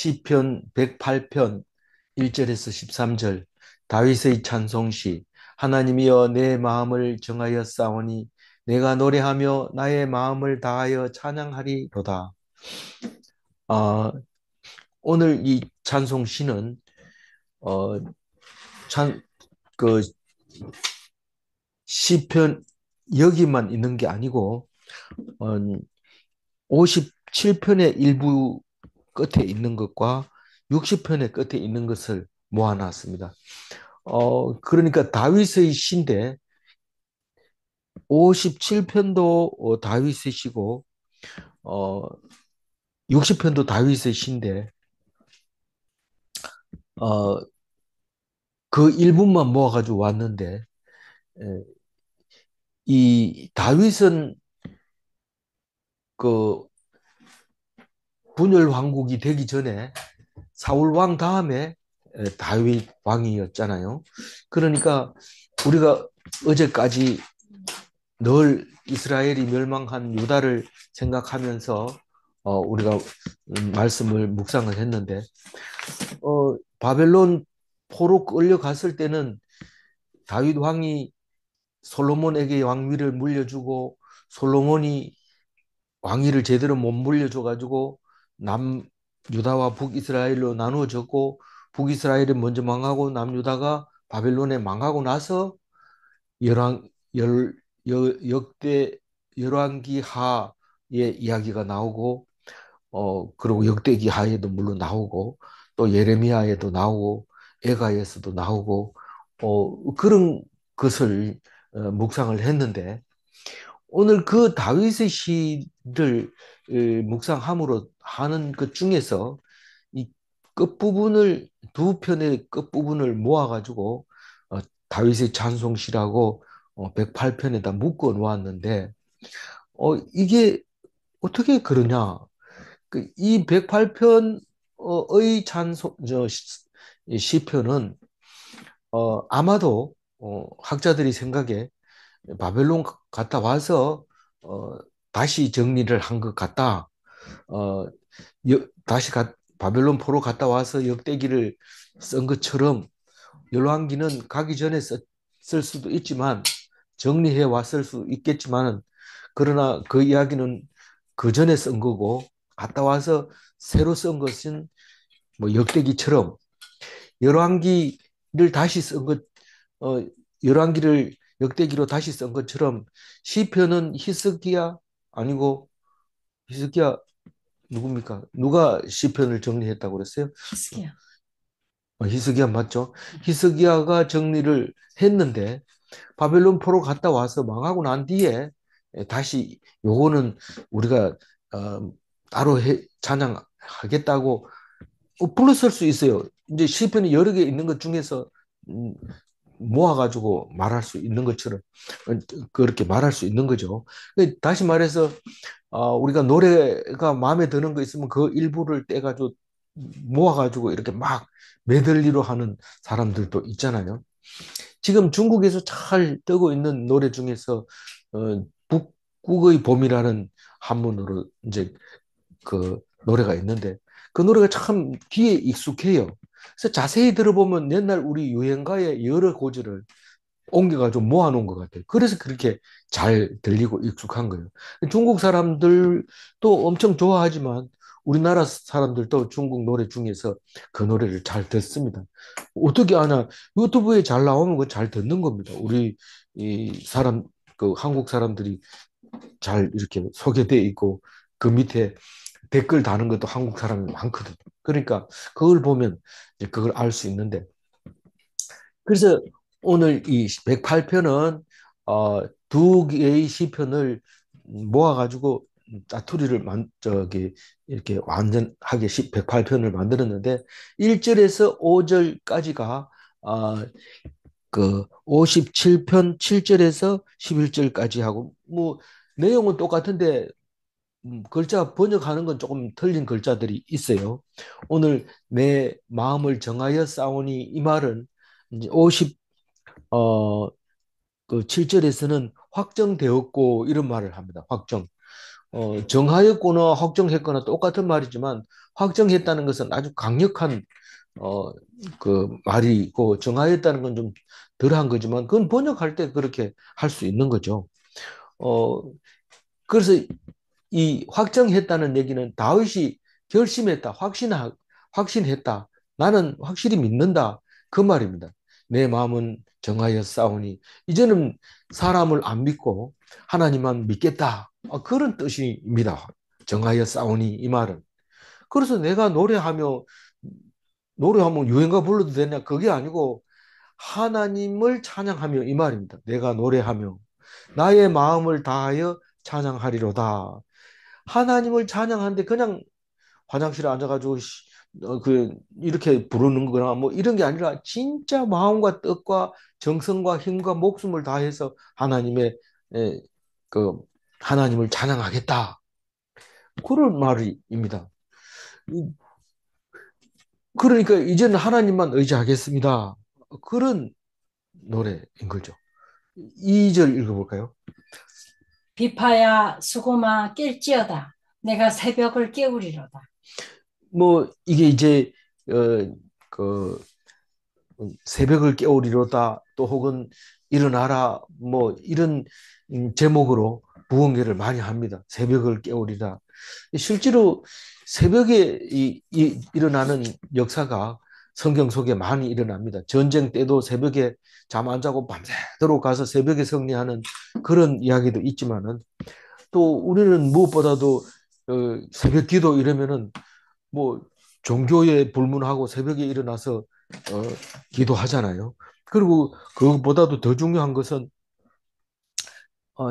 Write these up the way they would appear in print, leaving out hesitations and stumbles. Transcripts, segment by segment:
시편 108편 1절에서 13절 다윗의 찬송시. 하나님이여 내 마음을 정하여 싸우니 내가 노래하며 나의 마음을 다하여 찬양하리로다. 아, 오늘 이 찬송시는 어, 찬, 그 시편 여기만 있는 게 아니고 어, 57편의 일부 끝에 있는 것과 60편의 끝에 있는 것을 모아놨습니다. 그러니까 다윗의 시인데 57편도 다윗의 시고 60편도 다윗의 시인데 어, 그 일부만 모아가지고 왔는데 에, 이 다윗은 그 분열 왕국이 되기 전에 사울 왕 다음에 다윗 왕이었잖아요. 그러니까 우리가 어제까지 늘 이스라엘이 멸망한 유다를 생각하면서 우리가 말씀을 묵상을 했는데 바벨론 포로 끌려갔을 때는 다윗 왕이 솔로몬에게 왕위를 물려주고 솔로몬이 왕위를 제대로 못 물려줘가지고 남유다와 북이스라엘로 나누어졌고 북이스라엘이 먼저 망하고 남유다가 바벨론에 망하고 나서 열왕 열 역대 열왕기 하의 이야기가 나오고 그리고 역대기 하에도 물론 나오고 또 예레미야에도 나오고 에가에서도 나오고 그런 것을 묵상을 했는데 오늘 그 다윗의 시를 묵상함으로 하는 것 중에서 이 끝부분을 두 편의 끝부분을 모아가지고 어, 다윗의 찬송시라고 108편에다 묶어 놓았는데 이게 어떻게 그러냐? 이 108편의 이 시편은 아마도 학자들이 생각에 바벨론 갔다 와서 다시 정리를 한 것 같다. 어, 바벨론 포로 갔다 와서 역대기를 쓴 것처럼 열왕기는 가기 전에 쓸 수도 있지만 정리해 왔을 수 있겠지만 그러나 그 이야기는 그 전에 쓴 거고 갔다 와서 새로 쓴 것은 뭐 역대기처럼 열왕기를 다시 쓴 것, 어, 열왕기를 역대기로 다시 쓴 것처럼 시편은 히스기야 아니고 히스기야 누굽니까? 누가 시편을 정리했다고 그랬어요? 히스기야. 히스기야 맞죠? 히스기야가 정리를 했는데 바벨론 포로 갔다 와서 망하고 난 뒤에 다시 요거는 우리가 따로 찬양하겠다고 불렀을 수 있어요. 이제 시편이 여러 개 있는 것 중에서 음, 모아가지고 말할 수 있는 것처럼 그렇게 말할 수 있는 거죠. 다시 말해서 우리가 노래가 마음에 드는 거 있으면 그 일부를 떼가지고 모아가지고 이렇게 막 메들리로 하는 사람들도 있잖아요. 지금 중국에서 잘 뜨고 있는 노래 중에서 북국의 봄이라는 한문으로 이제 그 노래가 있는데 그 노래가 참 귀에 익숙해요. 그래서 자세히 들어보면 옛날 우리 유행가의 여러 고지를 옮겨가지고 모아놓은 것 같아요. 그래서 그렇게 잘 들리고 익숙한 거예요. 중국 사람들도 엄청 좋아하지만 우리나라 사람들도 중국 노래 중에서 그 노래를 잘 듣습니다. 어떻게 아나 유튜브에 잘 나오면 그 잘 듣는 겁니다. 우리 이 사람 그 한국 사람들이 잘 이렇게 소개돼 있고 그 밑에 댓글 다는 것도 한국 사람이 많거든. 그러니까 그걸 보면 이제 그걸 알 수 있는데 그래서 오늘 이 108편은 두 개의 시편을 모아가지고 짜투리를 이렇게 완전하게 108편을 만들었는데 1절에서 5절까지가 그 57편 7절에서 11절까지 하고 뭐 내용은 똑같은데 글자 번역하는 건 조금 틀린 글자들이 있어요. 오늘 내 마음을 정하여 싸우니 이 말은 이제 50 그 7절에서는 확정되었고 이런 말을 합니다. 확정. 정하였거나 확정했거나 똑같은 말이지만 확정했다는 것은 아주 강력한 어, 그 말이고 정하였다는 건 좀 덜한 거지만 그건 번역할 때 그렇게 할 수 있는 거죠. 어, 그래서 이 확정했다는 얘기는 다윗이 결심했다, 확신했다. 나는 확실히 믿는다. 그 말입니다. 내 마음은 정하였사오니 이제는 사람을 안 믿고 하나님만 믿겠다. 그런 뜻입니다. 정하였사오니 이 말은. 그래서 내가 노래하면 유행가 불러도 되냐? 그게 아니고 하나님을 찬양하며 이 말입니다. 내가 노래하며 나의 마음을 다하여 찬양하리로다. 하나님을 찬양하는데 그냥 화장실에 앉아가지고 이렇게 부르는 거나 뭐 이런 게 아니라 진짜 마음과 뜻과 정성과 힘과 목숨을 다해서 에, 그 하나님을 찬양하겠다. 그런 말입니다. 그러니까 이제는 하나님만 의지하겠습니다. 그런 노래인 거죠. 2절 읽어볼까요? 비파야 수고마 깰지어다. 내가 새벽을 깨우리로다. 뭐 이게 이제 어, 그 새벽을 깨우리로다 또 혹은 일어나라 뭐 이런 제목으로 부흥회를 많이 합니다. 새벽을 깨우리라. 실제로 새벽에 일어나는 역사가 성경 속에 많이 일어납니다. 전쟁 때도 새벽에 잠 안 자고 밤새도록 가서 새벽에 승리하는 그런 이야기도 있지만은 또 우리는 무엇보다도 새벽 기도 이러면은 뭐 종교에 불문하고 새벽에 일어나서 어, 기도하잖아요. 그리고 그것보다도 더 중요한 것은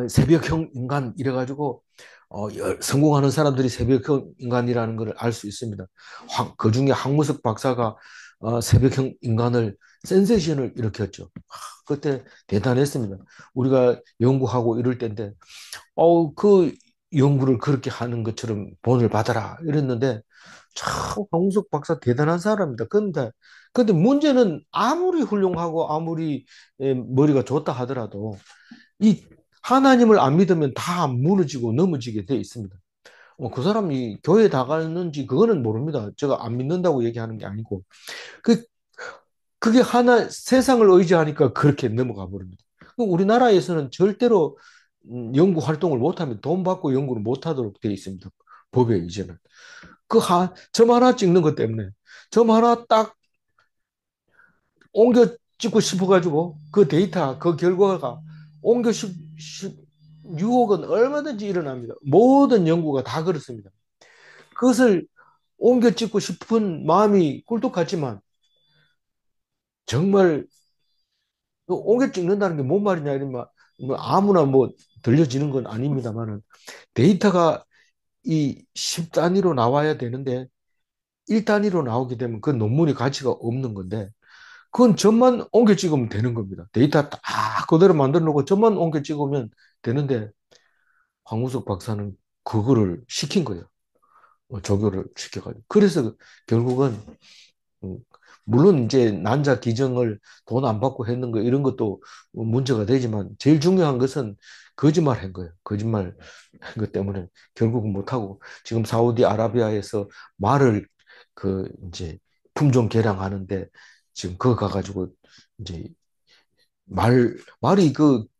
새벽형 인간 이래가지고 성공하는 사람들이 새벽형 인간이라는 걸 알 수 있습니다. 그 중에 황무석 박사가 새벽형 인간을 센세이션을 일으켰죠. 그때 대단했습니다. 우리가 연구하고 이럴 때인데 그 연구를 그렇게 하는 것처럼 본을 받아라 이랬는데 참 황우석 박사 대단한 사람입니다. 근데 문제는 아무리 훌륭하고 아무리 머리가 좋다 하더라도 이 하나님을 안 믿으면 다 무너지고 넘어지게 돼 있습니다. 그 사람이 교회 나가는지 그거는 모릅니다. 제가 안 믿는다고 얘기하는 게 아니고 그 그게 세상을 의지하니까 그렇게 넘어가 버립니다. 우리나라에서는 절대로 연구 활동을 못하면 돈 받고 연구를 못하도록 돼 있습니다. 법에 이제는. 점 하나 찍는 것 때문에 점 하나 딱 옮겨 찍고 싶어가지고 그 데이터, 그 결과가 옮겨 6억은 얼마든지 일어납니다. 모든 연구가 다 그렇습니다. 그것을 옮겨 찍고 싶은 마음이 꿀떡 같지만 정말 옮겨 찍는다는 게 뭔 말이냐 이러면 뭐 아무나 뭐 들려지는 건 아닙니다만은 데이터가 이 10단위로 나와야 되는데 1단위로 나오게 되면 그 논문이 가치가 없는 건데 그건 점만 옮겨 찍으면 되는 겁니다. 데이터 딱 그대로 만들어 놓고 점만 옮겨 찍으면 되는데 황우석 박사는 그거를 시킨 거예요. 조교를 시켜가지고. 그래서 결국은 음, 물론 이제 난자 기증을 돈 안 받고 했는 거 이런 것도 문제가 되지만 제일 중요한 것은 거짓말 한 거예요. 거짓말 한 것 때문에 결국은 못하고 지금 사우디아라비아에서 말을 이제 품종 개량하는데 지금 그거 가가지고 이제 말이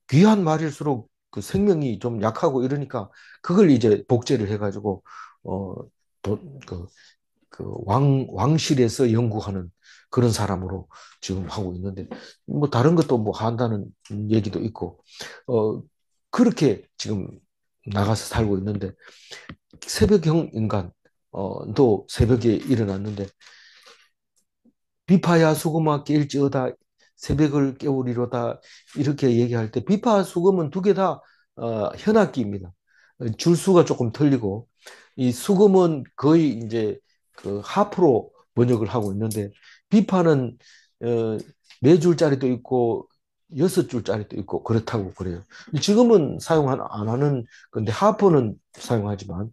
귀한 말일수록 그 생명이 좀 약하고 이러니까 그걸 이제 복제를 해가지고 어, 도, 그, 왕실에서 연구하는 그런 사람으로 지금 하고 있는데, 뭐, 다른 것도 뭐 한다는 얘기도 있고, 어, 그렇게 지금 나가서 살고 있는데, 새벽형 인간, 또 새벽에 일어났는데, 비파야 수금아 깰지어다 새벽을 깨우리로다 이렇게 얘기할 때 비파 수금은 두 개 다 현악기입니다. 줄수가 조금 틀리고 이 수금은 거의 이제 그 하프로 번역을 하고 있는데 비파는 어, 네 줄짜리도 있고 여섯 줄짜리도 있고 그렇다고 그래요. 지금은 안 하는 건데 하프는 사용하지만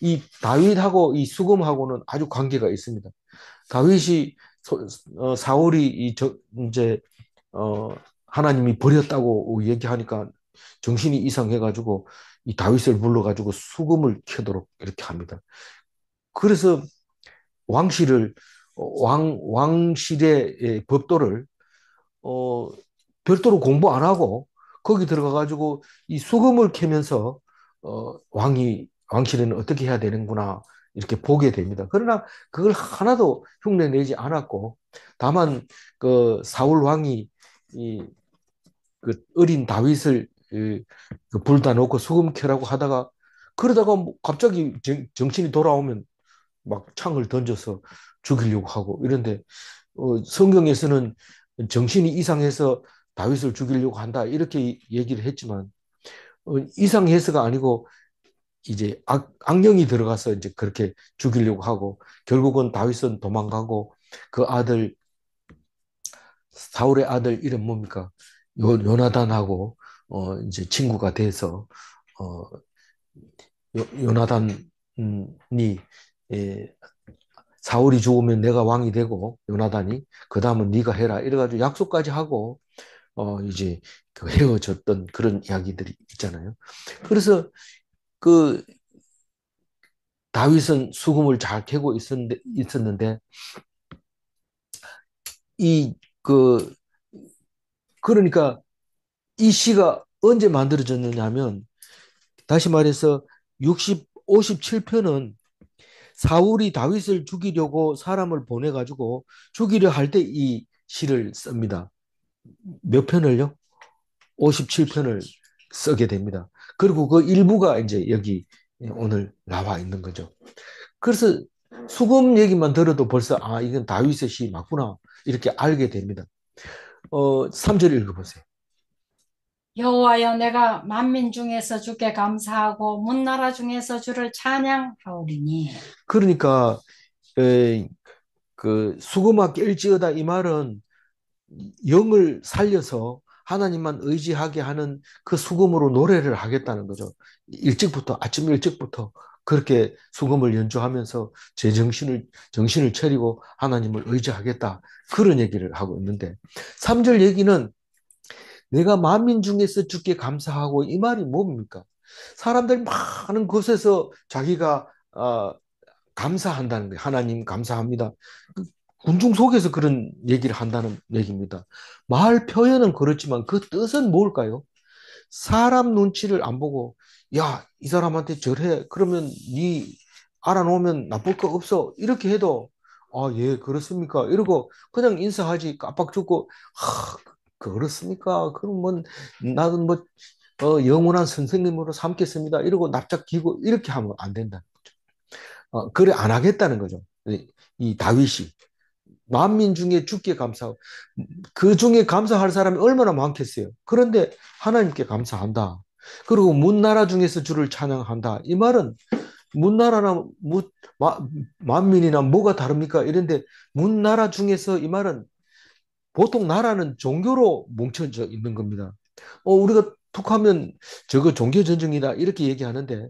이 다윗하고 이 수금하고는 아주 관계가 있습니다. 다윗이 사울이 이제 어, 하나님이 버렸다고 얘기하니까 정신이 이상해가지고 이 다윗을 불러가지고 수금을 켜도록 이렇게 합니다. 그래서 왕실을 왕실의 법도를 어, 별도로 공부 안 하고 거기 들어가가지고 이 수금을 캐면서 왕실에는 어떻게 해야 되는구나 이렇게 보게 됩니다. 그러나 그걸 하나도 흉내 내지 않았고 다만 그 사울 왕이 이 그 어린 다윗을 그 불다 놓고 수금 켜라고 하다가 그러다가 뭐 갑자기 정신이 돌아오면 막 창을 던져서 죽이려고 하고 이런데 성경에서는 정신이 이상해서 다윗을 죽이려고 한다 이렇게 얘기를 했지만 이상해서가 아니고 이제 악령이 들어가서 이제 그렇게 죽이려고 하고 결국은 다윗은 도망가고 그 아들 사울의 아들 이름 뭡니까? 요나단하고 이제 친구가 돼서 어, 요나단이 예, 사울이 죽으면 내가 왕이 되고 요나단이 그 다음은 네가 해라 이래가지고 약속까지 하고 이제 그 헤어졌던 그런 이야기들이 있잖아요. 그래서 그 다윗은 수금을 잘 캐고 있었는데 이 그 그러니까 이 시가 언제 만들어졌느냐면 다시 말해서 57편은 사울이 다윗을 죽이려고 사람을 보내가지고 죽이려 할 때 이 시를 씁니다. 몇 편을요? 57편을 쓰게 됩니다. 그리고 그 일부가 이제 여기 오늘 나와 있는 거죠. 그래서 수금 얘기만 들어도 벌써 아 이건 다윗의 시 맞구나 이렇게 알게 됩니다. 3절 읽어보세요. 여호와여 내가 만민 중에서 주께 감사하고 문나라 중에서 주를 찬양하오리니. 그러니까 에, 그 수금아 깰지어다 이 말은 영을 살려서 하나님만 의지하게 하는 그 수금으로 노래를 하겠다는 거죠. 일찍부터 아침 일찍부터 그렇게 수금을 연주하면서 제 정신을 차리고 하나님을 의지하겠다 그런 얘기를 하고 있는데 3절 얘기는 내가 만민 중에서 주께 감사하고 이 말이 뭡니까? 사람들이 많은 곳에서 자기가 감사한다는 거예요. 하나님 감사합니다. 그 군중 속에서 그런 얘기를 한다는 얘기입니다. 말 표현은 그렇지만 그 뜻은 뭘까요? 사람 눈치를 안 보고 야, 이 사람한테 절해. 그러면 네 알아놓으면 나쁠 거 없어. 이렇게 해도 아, 예, 그렇습니까? 이러고 그냥 인사하지 깜빡 죽고 그렇습니까? 그럼 뭐 나는 뭐 영원한 선생님으로 삼겠습니다. 이러고 납작 기고 이렇게 하면 안 된다. 그래 안 하겠다는 거죠. 이 다윗이 만민 중에 주께 감사하고 그 중에 감사할 사람이 얼마나 많겠어요. 그런데 하나님께 감사한다. 그리고 문나라 중에서 주를 찬양한다. 이 말은 문나라나 마, 만민이나 뭐가 다릅니까? 이런데 문나라 중에서 이 말은 보통 나라는 종교로 뭉쳐져 있는 겁니다. 우리가 툭하면 저거 종교 전쟁이다 이렇게 얘기하는데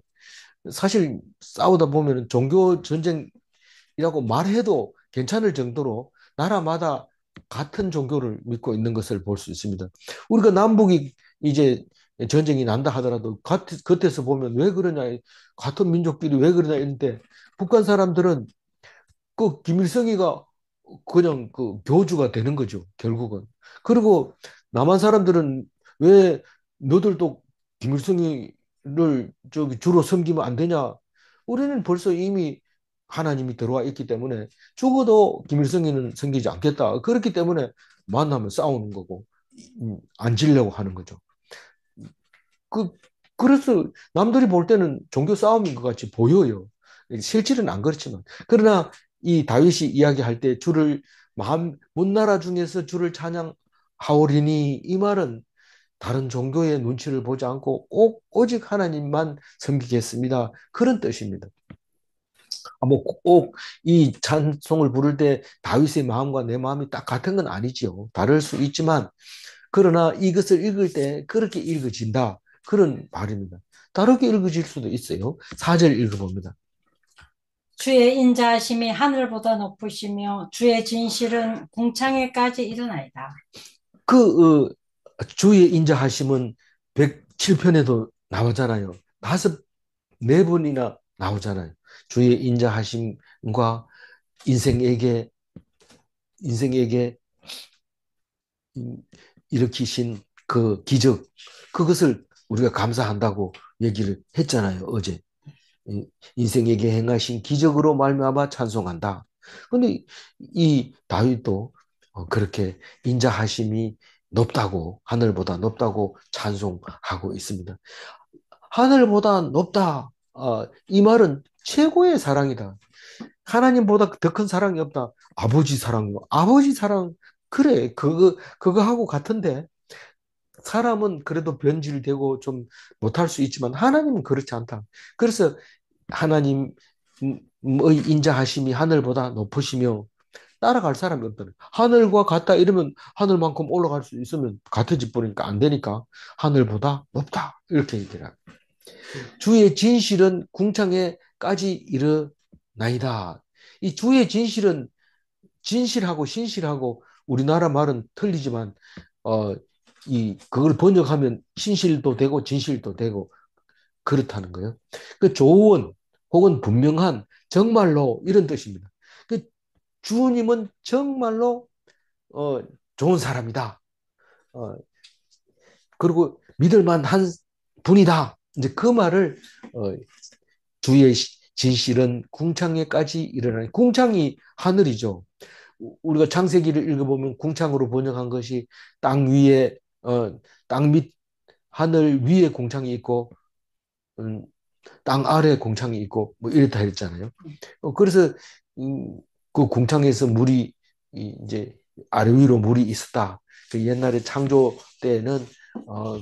사실 싸우다 보면 종교 전쟁이라고 말해도 괜찮을 정도로 나라마다 같은 종교를 믿고 있는 것을 볼 수 있습니다. 우리가 남북이 이제 전쟁이 난다 하더라도 겉에서 보면 왜 그러냐, 같은 민족끼리 왜 그러냐 했는데 북한 사람들은 그 김일성이가 그냥 그 교주가 되는 거죠, 결국은. 그리고 남한 사람들은 왜 너들도 김일성이를 저기 주로 섬기면 안 되냐? 우리는 벌써 이미 하나님이 들어와 있기 때문에 죽어도 김일성이는 섬기지 않겠다. 그렇기 때문에 만나면 싸우는 거고 앉으려고 하는 거죠. 그 그래서 남들이 볼 때는 종교 싸움인 것 같이 보여요. 실질은 안 그렇지만 그러나 이 다윗이 이야기할 때 주를 문나라 중에서 주를 찬양하오리니 이 말은 다른 종교의 눈치를 보지 않고 오직 하나님만 섬기겠습니다. 그런 뜻입니다. 뭐꼭 이 찬송을 부를 때 다윗의 마음과 내 마음이 딱 같은 건 아니지요. 다를 수 있지만 그러나 이것을 읽을 때 그렇게 읽어진다. 그런 말입니다. 다르게 읽어질 수도 있어요. 4절 읽어봅니다. 주의 인자하심이 하늘보다 높으시며 주의 진실은 궁창에까지 이르나이다. 그 주의 인자하심은 7편에도 나오잖아요. 다섯, 네 번이나 나오잖아요. 주의 인자하심과 인생에게, 인생에게 일으키신 그 기적, 그것을 우리가 감사한다고 얘기를 했잖아요, 어제. 인생에게 행하신 기적으로 말미암아 찬송한다. 근데 이 다윗도 그렇게 인자하심이 높다고, 하늘보다 높다고 찬송하고 있습니다. 하늘보다 높다. 이 말은 최고의 사랑이다. 하나님보다 더 큰 사랑이 없다. 아버지 사랑, 아버지 사랑, 그래. 그거하고 같은데, 사람은 그래도 변질되고 좀 못할 수 있지만, 하나님은 그렇지 않다. 그래서 하나님의 인자하심이 하늘보다 높으시며, 따라갈 사람이 없다. 하늘과 같다 이러면 하늘만큼 올라갈 수 있으면 같아질 뻔하니까 안 되니까 하늘보다 높다. 이렇게 얘기를 합니다. 주의 진실은 궁창에까지 이르나이다. 이 주의 진실은 진실하고 신실하고 우리나라 말은 틀리지만 어, 그걸 번역하면 신실도 되고 진실도 되고 그렇다는 거예요. 그 좋은 혹은 분명한 정말로 이런 뜻입니다. 그 주님은 정말로 어, 좋은 사람이다. 어, 그리고 믿을 만한 분이다. 이제 그 말을 어, 주의 진실은 궁창에까지 일어나니 궁창이 하늘이죠. 우리가 창세기를 읽어보면 궁창으로 번역한 것이 땅 위에 땅 밑 하늘 위에 궁창이 있고 음, 땅 아래 궁창이 있고 뭐 이렇다 했잖아요. 그래서 그 궁창에서 물이 이제 아래 위로 물이 있었다. 그 옛날에 창조 때는 어,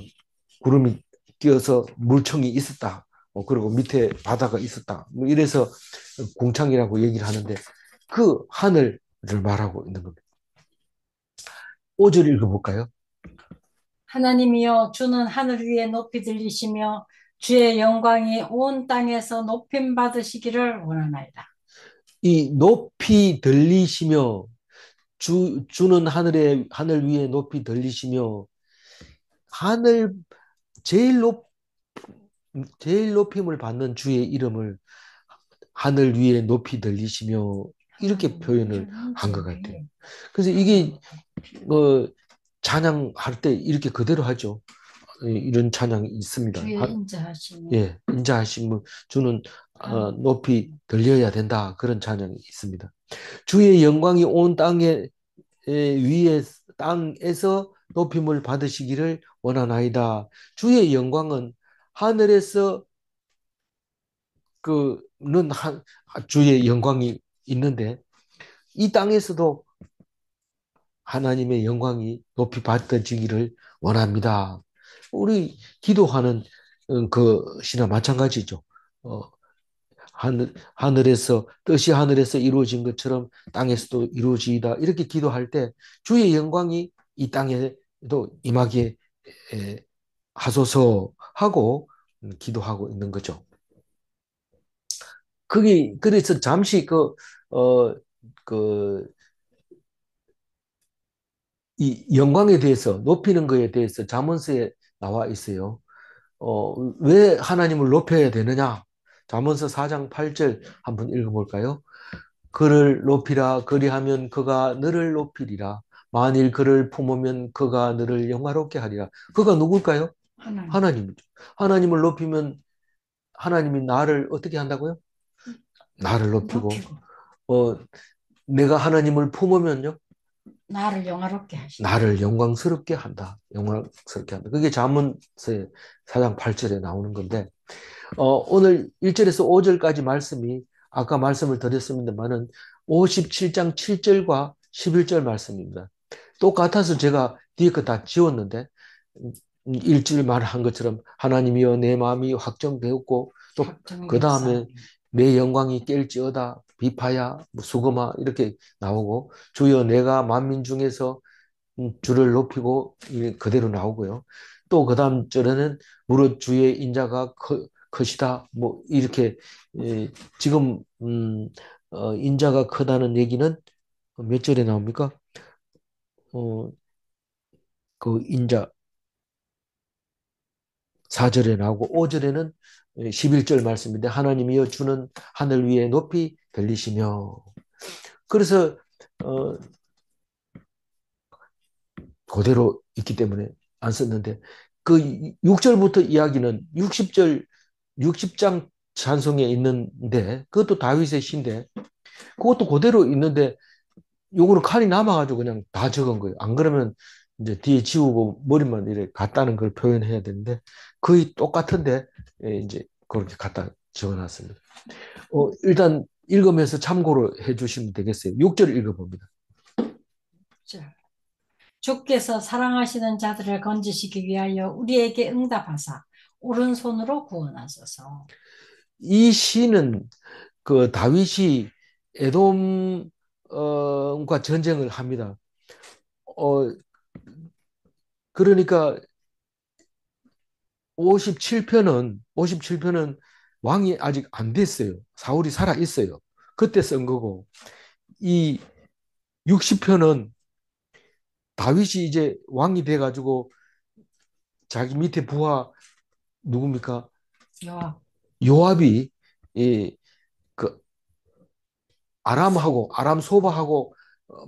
구름이 끼어서 물청이 있었다. 그리고 밑에 바다가 있었다. 뭐 이래서 궁창이라고 얘기를 하는데 그 하늘을 말하고 있는 겁니다. 5절 읽어볼까요? 하나님이여 주는 하늘 위에 높이 들리시며 주의 영광이 온 땅에서 높임 받으시기를 원하나이다. 이 높이 들리시며 주는 하늘 위에 높이 들리시며 하늘 제일 높 제일 높임을 받는 주의 이름을 하늘 위에 높이 들리시며 이렇게 표현을 한 것 같아요. 그래서 이게 뭐 찬양할 때 이렇게 그대로 하죠. 이런 찬양이 있습니다. 주의 인자하시며 예, 인자하심을 주는 높이 들려야 된다. 그런 찬양이 있습니다. 주의 영광이 온 땅에 위에 땅에서 높임을 받으시기를 원하나이다. 주의 영광은 하늘에서 그는 주의 영광이 있는데 이 땅에서도 하나님의 영광이 높이 받아지기를 원합니다. 우리 기도하는 것이나 마찬가지죠. 어, 하늘에서 뜻이 하늘에서 이루어진 것처럼 땅에서도 이루어지이다. 이렇게 기도할 때 주의 영광이 이 땅에도 임하게 하소서 하고 기도하고 있는 거죠. 그게 그래서 잠시 어, 그, 이 영광에 대해서 높이는 것에 대해서 잠언서에 나와 있어요. 왜 하나님을 높여야 되느냐? 잠언서 4장 8절 한번 읽어볼까요? 그를 높이라 그리하면 그가 너를 높이리라. 만일 그를 품으면 그가 너를 영화롭게 하리라. 그가 누굴까요? 하나님. 하나님이죠. 하나님을 높이면 하나님이 나를 어떻게 한다고요? 나를 높이고 높이고 어, 내가 하나님을 품으면요. 나를 영화롭게 하시고 나를 영광스럽게 한다. 영광스럽게 한다. 그게 잠언서의 4장 8절에 나오는 건데 오늘 1절에서 5절까지 말씀이 아까 말씀을 드렸습니다만은 57장 7절과 11절 말씀입니다. 똑같아서 제가 뒤에 거 다 지웠는데 1절 말한 것처럼 하나님이여 내 마음이 확정되었고 또 그 다음에 내 영광이 깰지어다 비파야 뭐 수거마 이렇게 나오고 주여 내가 만민 중에서 주를 높이고 그대로 나오고요. 또 그다음 절에는 무릇 주의 인자가 크시다. 뭐 이렇게 지금 인자가 크다는 얘기는 몇 절에 나옵니까? 어, 그 인자 4절에 나오고 5절에는 11절 말씀인데 하나님이여 주는 하늘 위에 높이 들리시며 그래서 어, 그대로 있기 때문에 안 썼는데 그 6절부터 이야기는 60절 60장 찬송에 있는데 그것도 다윗의 시인데 그것도 그대로 있는데 요거는 칸이 남아가지고 그냥 다 적은 거예요. 안 그러면 이제 뒤에 지우고 머리만 이렇게 같다는 걸 표현해야 되는데 거의 똑같은데 이제 그렇게 갖다 적어놨습니다. 일단 읽으면서 참고로 해주시면 되겠어요. 6절 읽어봅니다. 자, 주께서 사랑하시는 자들을 건지시기 위하여 우리에게 응답하사 오른손으로 구원하소서. 이 시는 그 다윗이 에돔과 전쟁을 합니다. 어, 그러니까 57편은 왕이 아직 안 됐어요. 사울이 살아 있어요. 그때 쓴 거고 이 60편은 다윗이 이제 왕이 돼 가지고 자기 밑에 부하 누굽니까? 요압. 요압이 이 그 아람 소바하고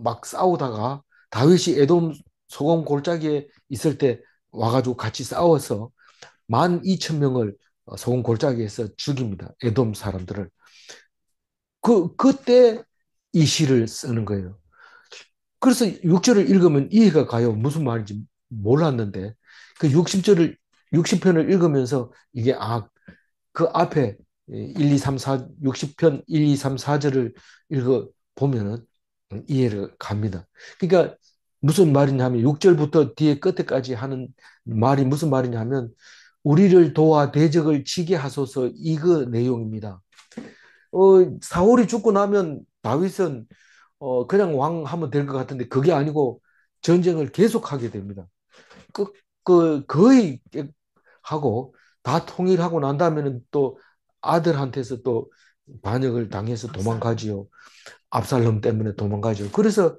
막 싸우다가 다윗이 에돔 소금 골짜기에 있을 때 와가지고 같이 싸워서 12,000명을 소금 골짜기에서 죽입니다. 에돔 사람들을. 그때 이 시를 쓰는 거예요. 그래서 6절을 읽으면 이해가 가요. 무슨 말인지 몰랐는데 그 60편을 읽으면서 이게 그 앞에 1, 2, 3, 4, 60편 1, 2, 3, 4절을 읽어 보면은 이해를 갑니다. 그러니까 무슨 말이냐면 6절부터 뒤에 끝에까지 하는 말이 무슨 말이냐면 우리를 도와 대적을 치게 하소서 이거 내용입니다. 사울이 죽고 나면 다윗은 그냥 왕 하면 될 것 같은데 그게 아니고 전쟁을 계속하게 됩니다. 그, 거의 하고 다 통일하고 난 다음에는 또 아들한테서 또 반역을 당해서 도망가지요. 압살롬 때문에 도망가죠. 그래서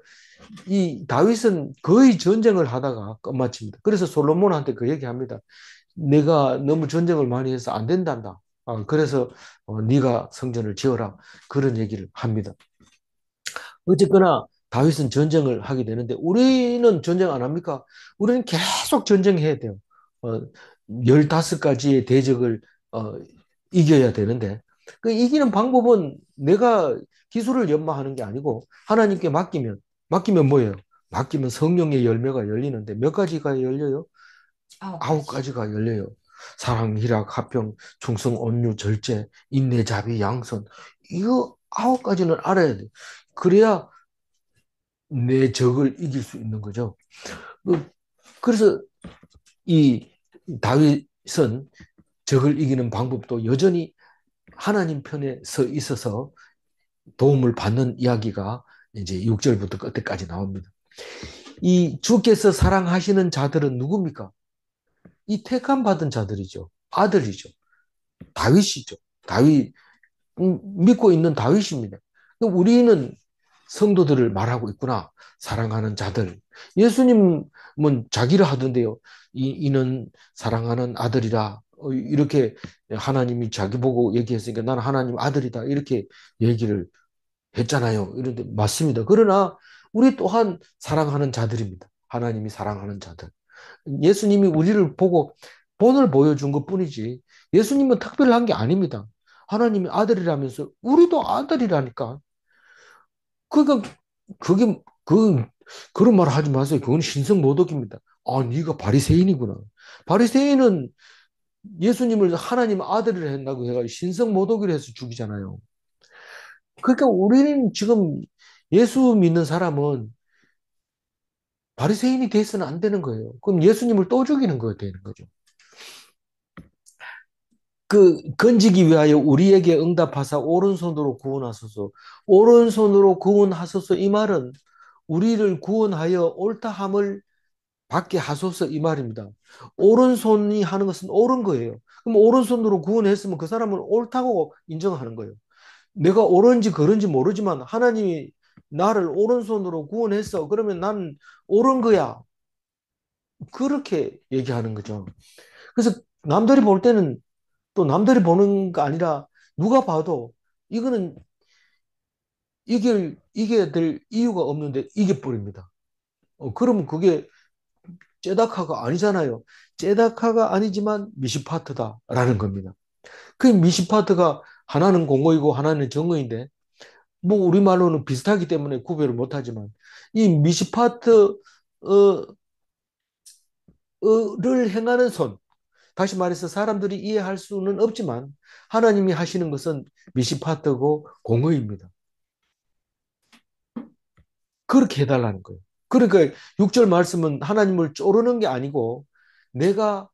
이 다윗은 거의 전쟁을 하다가 끝마칩니다. 그래서 솔로몬한테 그 얘기합니다. 내가 너무 전쟁을 많이 해서 안 된단다. 그래서 네가 성전을 지어라. 그런 얘기를 합니다. 어쨌거나 다윗은 전쟁을 하게 되는데 우리는 전쟁 안 합니까? 우리는 계속 전쟁해야 돼요. 어, 15가지의 대적을 어, 이겨야 되는데 그 이기는 방법은 내가 기술을 연마하는 게 아니고 하나님께 맡기면 뭐예요? 맡기면 성령의 열매가 열리는데 몇 가지가 열려요? 아홉 아홉 가지. 가지가 열려요. 사랑, 희락, 화평, 충성, 온유, 절제, 인내, 자비, 양선. 이거 9가지는 알아야 돼. 그래야 내 적을 이길 수 있는 거죠. 그래서 이 다윗은 적을 이기는 방법도 여전히 하나님 편에 서 있어서 도움을 받는 이야기가 이제 6절부터 끝까지 나옵니다. 이 주께서 사랑하시는 자들은 누굽니까? 이 택함 받은 자들이죠. 아들이죠. 다윗이죠. 다윗 믿고 있는 다윗입니다. 우리는 성도들을 말하고 있구나. 사랑하는 자들. 예수님은 자기를 하던데요. 이는 사랑하는 아들이라. 이렇게 하나님이 자기 보고 얘기했으니까 나는 하나님 아들이다. 이렇게 얘기를 했잖아요. 이런데 맞습니다. 그러나 우리 또한 사랑하는 자들입니다. 하나님이 사랑하는 자들. 예수님이 우리를 보고 본을 보여준 것 뿐이지 예수님은 특별한 게 아닙니다. 하나님이 아들이라면서 우리도 아들이라니까. 그러니까 그게 그런 말 하지 마세요. 그건 신성모독입니다. 네가 바리새인이구나. 바리새인은 예수님을 하나님 아들이라 한다고 해가 신성모독을 해서 죽이잖아요. 그러니까 우리는 지금 예수 믿는 사람은 바리새인이 돼서는 안 되는 거예요. 그럼 예수님을 또 죽이는 거 되는 거죠. 건지기 위하여 우리에게 응답하사 오른손으로 구원하소서. 오른손으로 구원하소서 이 말은 우리를 구원하여 옳다함을 받게 하소서 이 말입니다. 오른손이 하는 것은 옳은 거예요. 그럼 오른손으로 구원했으면 그 사람은 옳다고 인정하는 거예요. 내가 옳은지 그른지 모르지만 하나님이 나를 오른손으로 구원했어. 그러면 나는 옳은 거야. 그렇게 얘기하는 거죠. 그래서 남들이 볼 때는 또 남들이 보는 거 아니라 누가 봐도 이거는 이겨야 될 이유가 없는데 이겨버립니다. 그러면 그게 제다카가 아니잖아요. 제다카가 아니지만 미시파트다라는 겁니다. 그 미시파트가 하나는 공의이고 하나는 정의인데 뭐 우리말로는 비슷하기 때문에 구별을 못하지만 이 미시파트 를 행하는 손, 다시 말해서 사람들이 이해할 수는 없지만 하나님이 하시는 것은 미시파트고 공의입니다. 그렇게 해달라는 거예요. 그러니까 6절 말씀은 하나님을 쪼르는 게 아니고 내가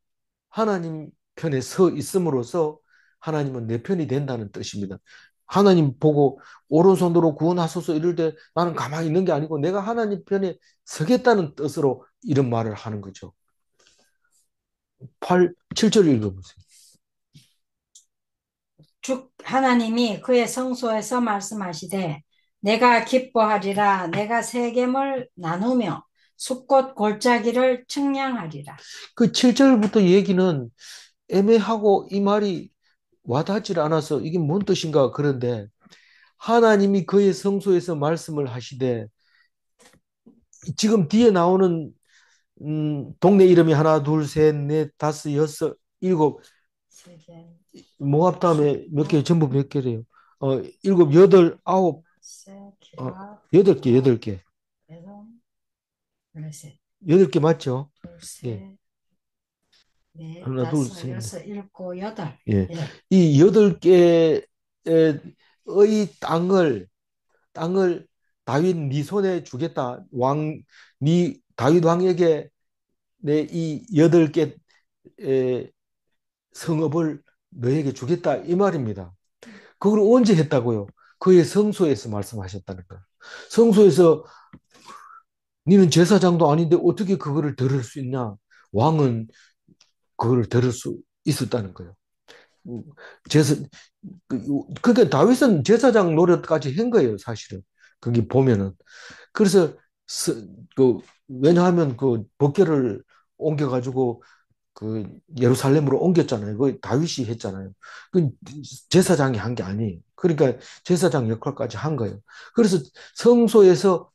하나님 편에 서 있음으로써 하나님은 내 편이 된다는 뜻입니다. 하나님 보고 오른손으로 구원하소서 이럴 때 나는 가만히 있는 게 아니고 내가 하나님 편에 서겠다는 뜻으로 이런 말을 하는 거죠. 7절 읽어보세요. 주 하나님이 그의 성소에서 말씀하시되 내가 기뻐하리라 내가 세겜을 나누며 숫꽃 골짜기를 측량하리라. 그 7절부터 얘기는 애매하고 이 말이 와닿질 않아서 이게 뭔 뜻인가 그런데 하나님이 그의 성소에서 말씀을 하시되 지금 뒤에 나오는 동네 이름이 하나, 둘, 셋, 넷, 다섯, 여섯, 일곱 세겜, 모압 다음에 몇 개, 숫꽃, 전부 몇 개래요? 일곱, 여덟, 아홉, 세, 어, 기랍, 여덟 개, 모압, 여덟 개. 에돔, 블레셋, 여덟 개 맞죠? 둘, 예. 셋, 넷, 하나, 둘, 다섯, 셋, 넷. 여섯, 일곱, 여덟. 예. 예. 이 여덟 개의 땅을 다윗 네 손에 주겠다. 네 다윗 왕에게 내 이 여덟 개 성읍을 너에게 주겠다 이 말입니다. 그걸 언제 했다고요? 그의 성소에서 말씀하셨다는 거예요. 성소에서 너는 제사장도 아닌데 어떻게 그거를 들을 수 있냐? 왕은 그거를 들을 수 있었다는 거예요. 제사 그러니까 다윗은 제사장 노릇까지 한 거예요, 사실은. 거기 보면은. 그래서 그 왜냐하면 그 법궤를 옮겨가지고 그 예루살렘으로 옮겼잖아요. 그 다윗이 했잖아요. 그 제사장이 한 게 아니에요. 그러니까 제사장 역할까지 한 거예요. 그래서 성소에서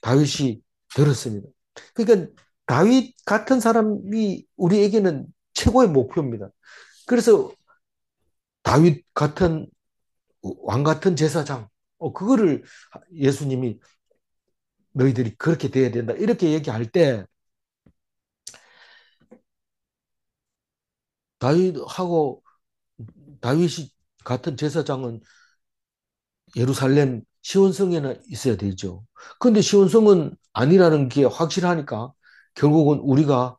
다윗이 들었습니다. 그러니까 다윗 같은 사람이 우리에게는 최고의 목표입니다. 그래서 다윗 같은 왕 같은 제사장, 그거를 예수님이 너희들이 그렇게 돼야 된다. 이렇게 얘기할 때 다윗하고 다윗이 같은 제사장은 예루살렘 시온성에는 있어야 되죠. 근데 시온성은 아니라는 게 확실하니까 결국은 우리가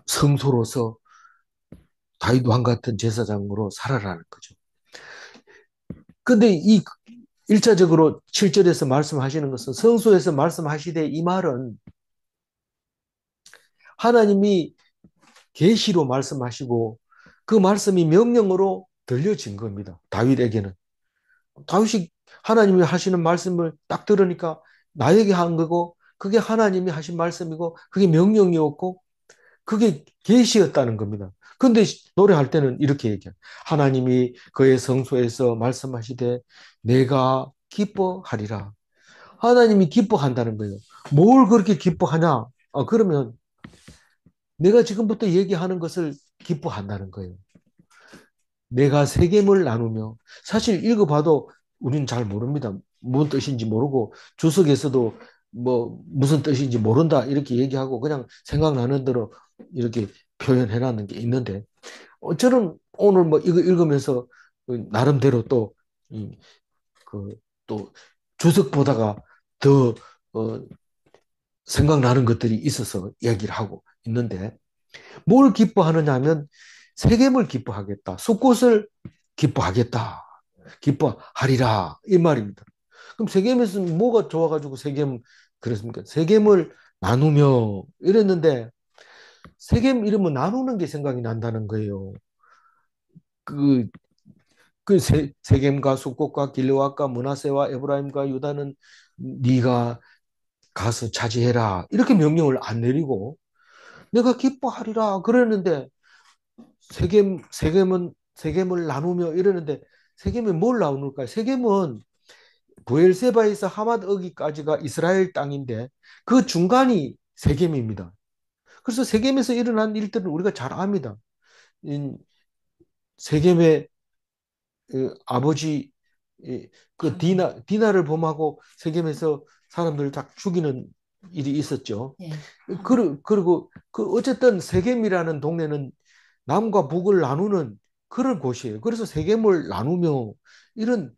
성소로서 다윗 왕 같은 제사장으로 살아라는 거죠. 근데 이 1차적으로 7절에서 말씀하시는 것은 성소에서 말씀하시되 이 말은 하나님이 계시로 말씀하시고 그 말씀이 명령으로 들려진 겁니다. 다윗에게는. 다윗이 하나님이 하시는 말씀을 딱 들으니까 나에게 한 거고 그게 하나님이 하신 말씀이고 그게 명령이었고 그게 계시였다는 겁니다. 근데 노래할 때는 이렇게 얘기해요. 하나님이 그의 성소에서 말씀하시되 내가 기뻐하리라. 하나님이 기뻐한다는 거예요. 뭘 그렇게 기뻐하냐? 그러면 내가 지금부터 얘기하는 것을 기뻐한다는 거예요. 내가 세겜을 나누며 사실 읽어봐도 우리는 잘 모릅니다. 무슨 뜻인지 모르고 주석에서도 뭐 무슨 뜻인지 모른다 이렇게 얘기하고 그냥 생각나는 대로 이렇게 표현해 놨는 게 있는데 저는 오늘 뭐 이거 읽으면서 나름대로 또 주석 보다가 더 생각나는 것들이 있어서 이야기를 하고 있는데 뭘 기뻐하느냐 하면 세겜을 기뻐하겠다. 숫꽃을 기뻐하겠다. 기뻐하리라. 이 말입니다. 그럼 세겜에서 뭐가 좋아가지고 세겜 그랬습니까? 세겜을 나누며 이랬는데 세겜 이름은 나누는 게 생각이 난다는 거예요. 그, 세겜과 숫꽃과 길르앗과 므낫세와 에브라임과 유다는 네가 가서 차지해라. 이렇게 명령을 안 내리고 내가 기뻐하리라 그러는데 세겜을 나누며 이러는데 세겜이 뭘 나눌까요? 세겜은 부엘세바에서 하맛 어기까지가 이스라엘 땅인데 그 중간이 세겜입니다. 그래서 세겜에서 일어난 일들은 우리가 잘 압니다. 세겜의 아버지 그 하몬. 디나를 범하고 세겜에서 사람들을 다 죽이는 일이 있었죠. 예, 그리고 그 어쨌든 세겜이라는 동네는 남과 북을 나누는 그런 곳이에요. 그래서 세겜을 나누며 이런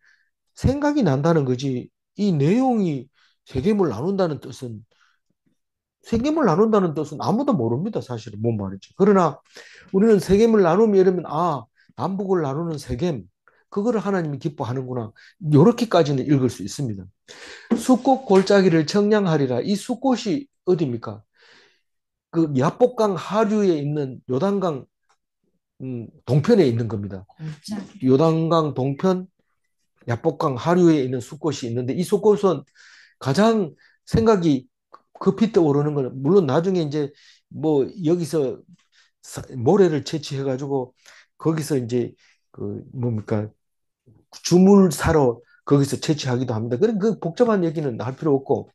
생각이 난다는 거지. 이 내용이 세겜을 나눈다는 뜻은 아무도 모릅니다. 사실은 뭔 말인지. 그러나 우리는 세겜을 나누면 이러면 남북을 나누는 세겜 그거를 하나님이 기뻐하는구나. 이렇게까지는 읽을 수 있습니다. 숫꽃 골짜기를 청량하리라. 이 숫꽃이 어디입니까? 그 야복강 하류에 있는 요단강 동편에 있는 겁니다. 골짜기. 요단강 동편 야복강 하류에 있는 숫꽃이 있는데 이 숫꽃은 가장 생각이 급히 떠오르는 거는 물론 나중에 이제 뭐 여기서 모래를 채취해 가지고 거기서 이제 그 뭡니까 주물 사러 거기서 채취하기도 합니다. 그런 그 복잡한 얘기는 할 필요 없고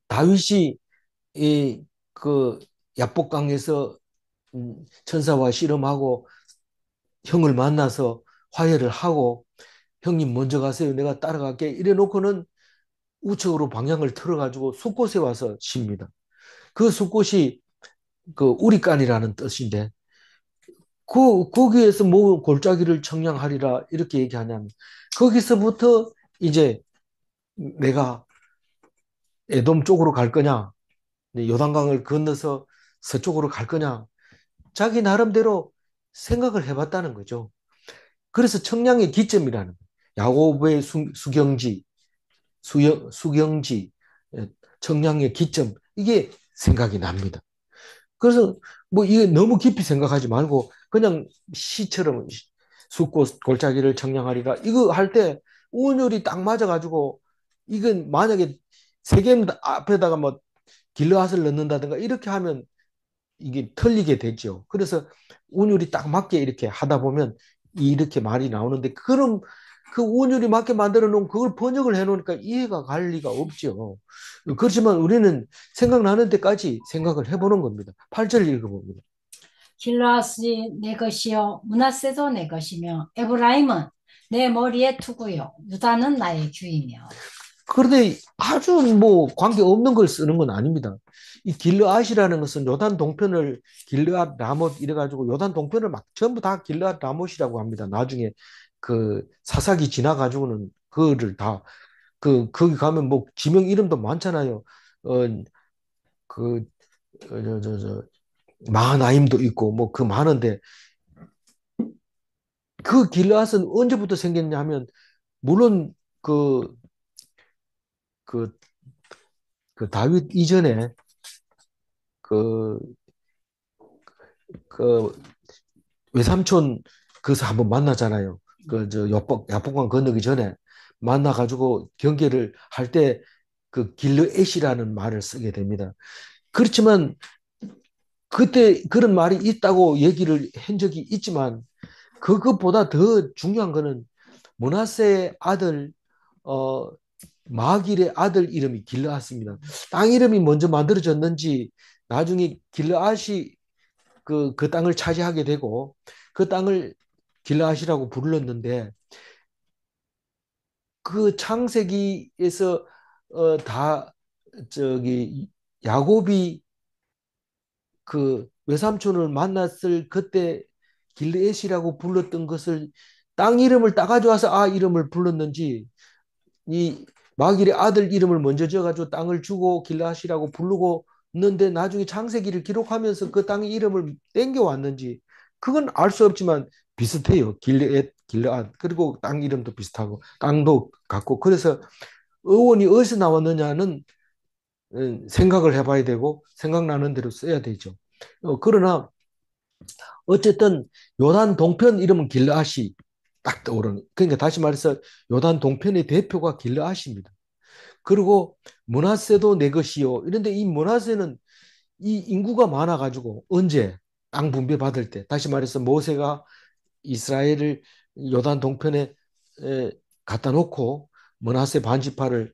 다윗이 이 그 야복강에서 천사와 씨름하고 형을 만나서 화해를 하고 형님 먼저 가세요. 내가 따라갈게. 이래 놓고는 우측으로 방향을 틀어가지고 숫곳에 와서 쉽니다. 그 숫곳이 그 우리간이라는 뜻인데 거기에서 뭐 골짜기를 청량하리라 이렇게 얘기하냐면 거기서부터 이제 내가 에돔 쪽으로 갈 거냐 요단강을 건너서 서쪽으로 갈 거냐 자기 나름대로 생각을 해봤다는 거죠. 그래서 청량의 기점이라는 거예요. 야곱의 수경지 수경지 청량의 기점 이게 생각이 납니다. 그래서 뭐 이게 너무 깊이 생각하지 말고 그냥 시처럼 숫꽃 골짜기를 청량하리라 이거 할 때 운율이 딱 맞아가지고 이건 만약에 세겜 앞에다가 뭐 길르앗을 넣는다든가 이렇게 하면 이게 틀리게 되죠. 그래서 운율이 딱 맞게 이렇게 하다 보면 이렇게 말이 나오는데 그럼 그 운율이 맞게 만들어 놓은 그걸 번역을 해 놓으니까 이해가 갈 리가 없죠. 그렇지만 우리는 생각나는 데까지 생각을 해보는 겁니다. 8절 읽어봅니다. 길르앗이 내 것이요 므낫세도 내 것이며 에브라임은 내 머리에 투구요 유다는 나의 규이며. 그런데 아주 뭐 관계 없는 걸 쓰는 건 아닙니다. 이 길르앗이라는 것은 요단 동편을 길르앗 라못 이래가지고 요단 동편을 막 전부 다 길르앗 라못이라고 합니다. 나중에 그 사사기 지나가지고는 그거를 다 거기 가면 뭐 지명 이름도 많잖아요. 어, 그, 마하나임도 있고 뭐 그 많은데 그 길르앗은 언제부터 생겼냐 하면 물론 그, 그, 그 다윗 이전에 그, 그 외삼촌 거기서 한번 만나잖아요. 그 저 야복강 건너기 전에 만나가지고 경계를 할 때 그 길르엣이라는 말을 쓰게 됩니다. 그렇지만 그때 그런 말이 있다고 얘기를 한 적이 있지만 그것보다 더 중요한 거는 므낫세의 아들 어 마길의 아들 이름이 길르앗입니다. 땅 이름이 먼저 만들어졌는지 나중에 길르앗이 그 땅을 차지하게 되고 그 땅을 길르앗이라고 불렀는데 그 창세기에서 다 저기 야곱이 그 외삼촌을 만났을 그때 길르앗이라고 불렀던 것을 땅 이름을 따가지고 와서 이름을 불렀는지 이 마길의 아들 이름을 먼저 지어가지고 땅을 주고 길르앗이라고 부르고 있는데 나중에 창세기를 기록하면서 그 땅의 이름을 땡겨왔는지 그건 알 수 없지만 비슷해요. 길르앗, 길르앗 그리고 땅 이름도 비슷하고 땅도 같고 그래서 어원이 어디서 나왔느냐는 생각을 해봐야 되고 생각나는 대로 써야 되죠. 그러나 어쨌든 요단 동편 이름은 길르앗이 딱 떠오르는. 그러니까 다시 말해서 요단 동편의 대표가 길르앗입니다. 그리고 므낫세도 내 것이요. 이런데 이 므낫세는 이 인구가 많아가지고 언제 땅 분배 받을 때 다시 말해서 모세가 이스라엘을 요단 동편에 갖다 놓고 므낫세 반지파를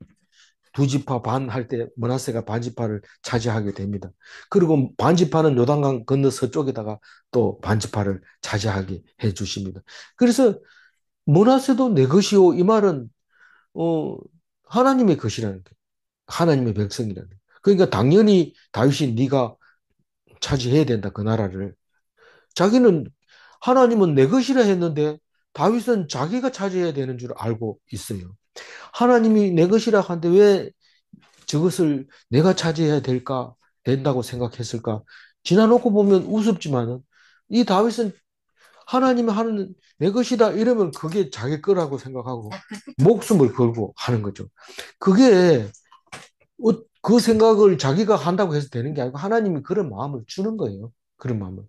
두 지파 반 할 때 므낫세가 반지파를 차지하게 됩니다. 그리고 반지파는 요단강 건너 서쪽에다가 또 반지파를 차지하게 해 주십니다. 그래서 므낫세도 내 것이요 이 말은 어, 하나님의 것이라는 거예요. 하나님의 백성이라는 거예요. 그러니까 당연히 다윗이 네가 차지해야 된다 그 나라를. 자기는 하나님은 내 것이라 했는데 다윗은 자기가 차지해야 되는 줄 알고 있어요. 하나님이 내 것이라 하는데 왜 저것을 내가 차지해야 된다고 생각했을까? 지나놓고 보면 우습지만은 이 다윗은 하나님이 하는 내 것이다 이러면 그게 자기 거라고 생각하고 목숨을 걸고 하는 거죠. 그게 그 생각을 자기가 한다고 해서 되는 게 아니고 하나님이 그런 마음을 주는 거예요. 그런 마음을.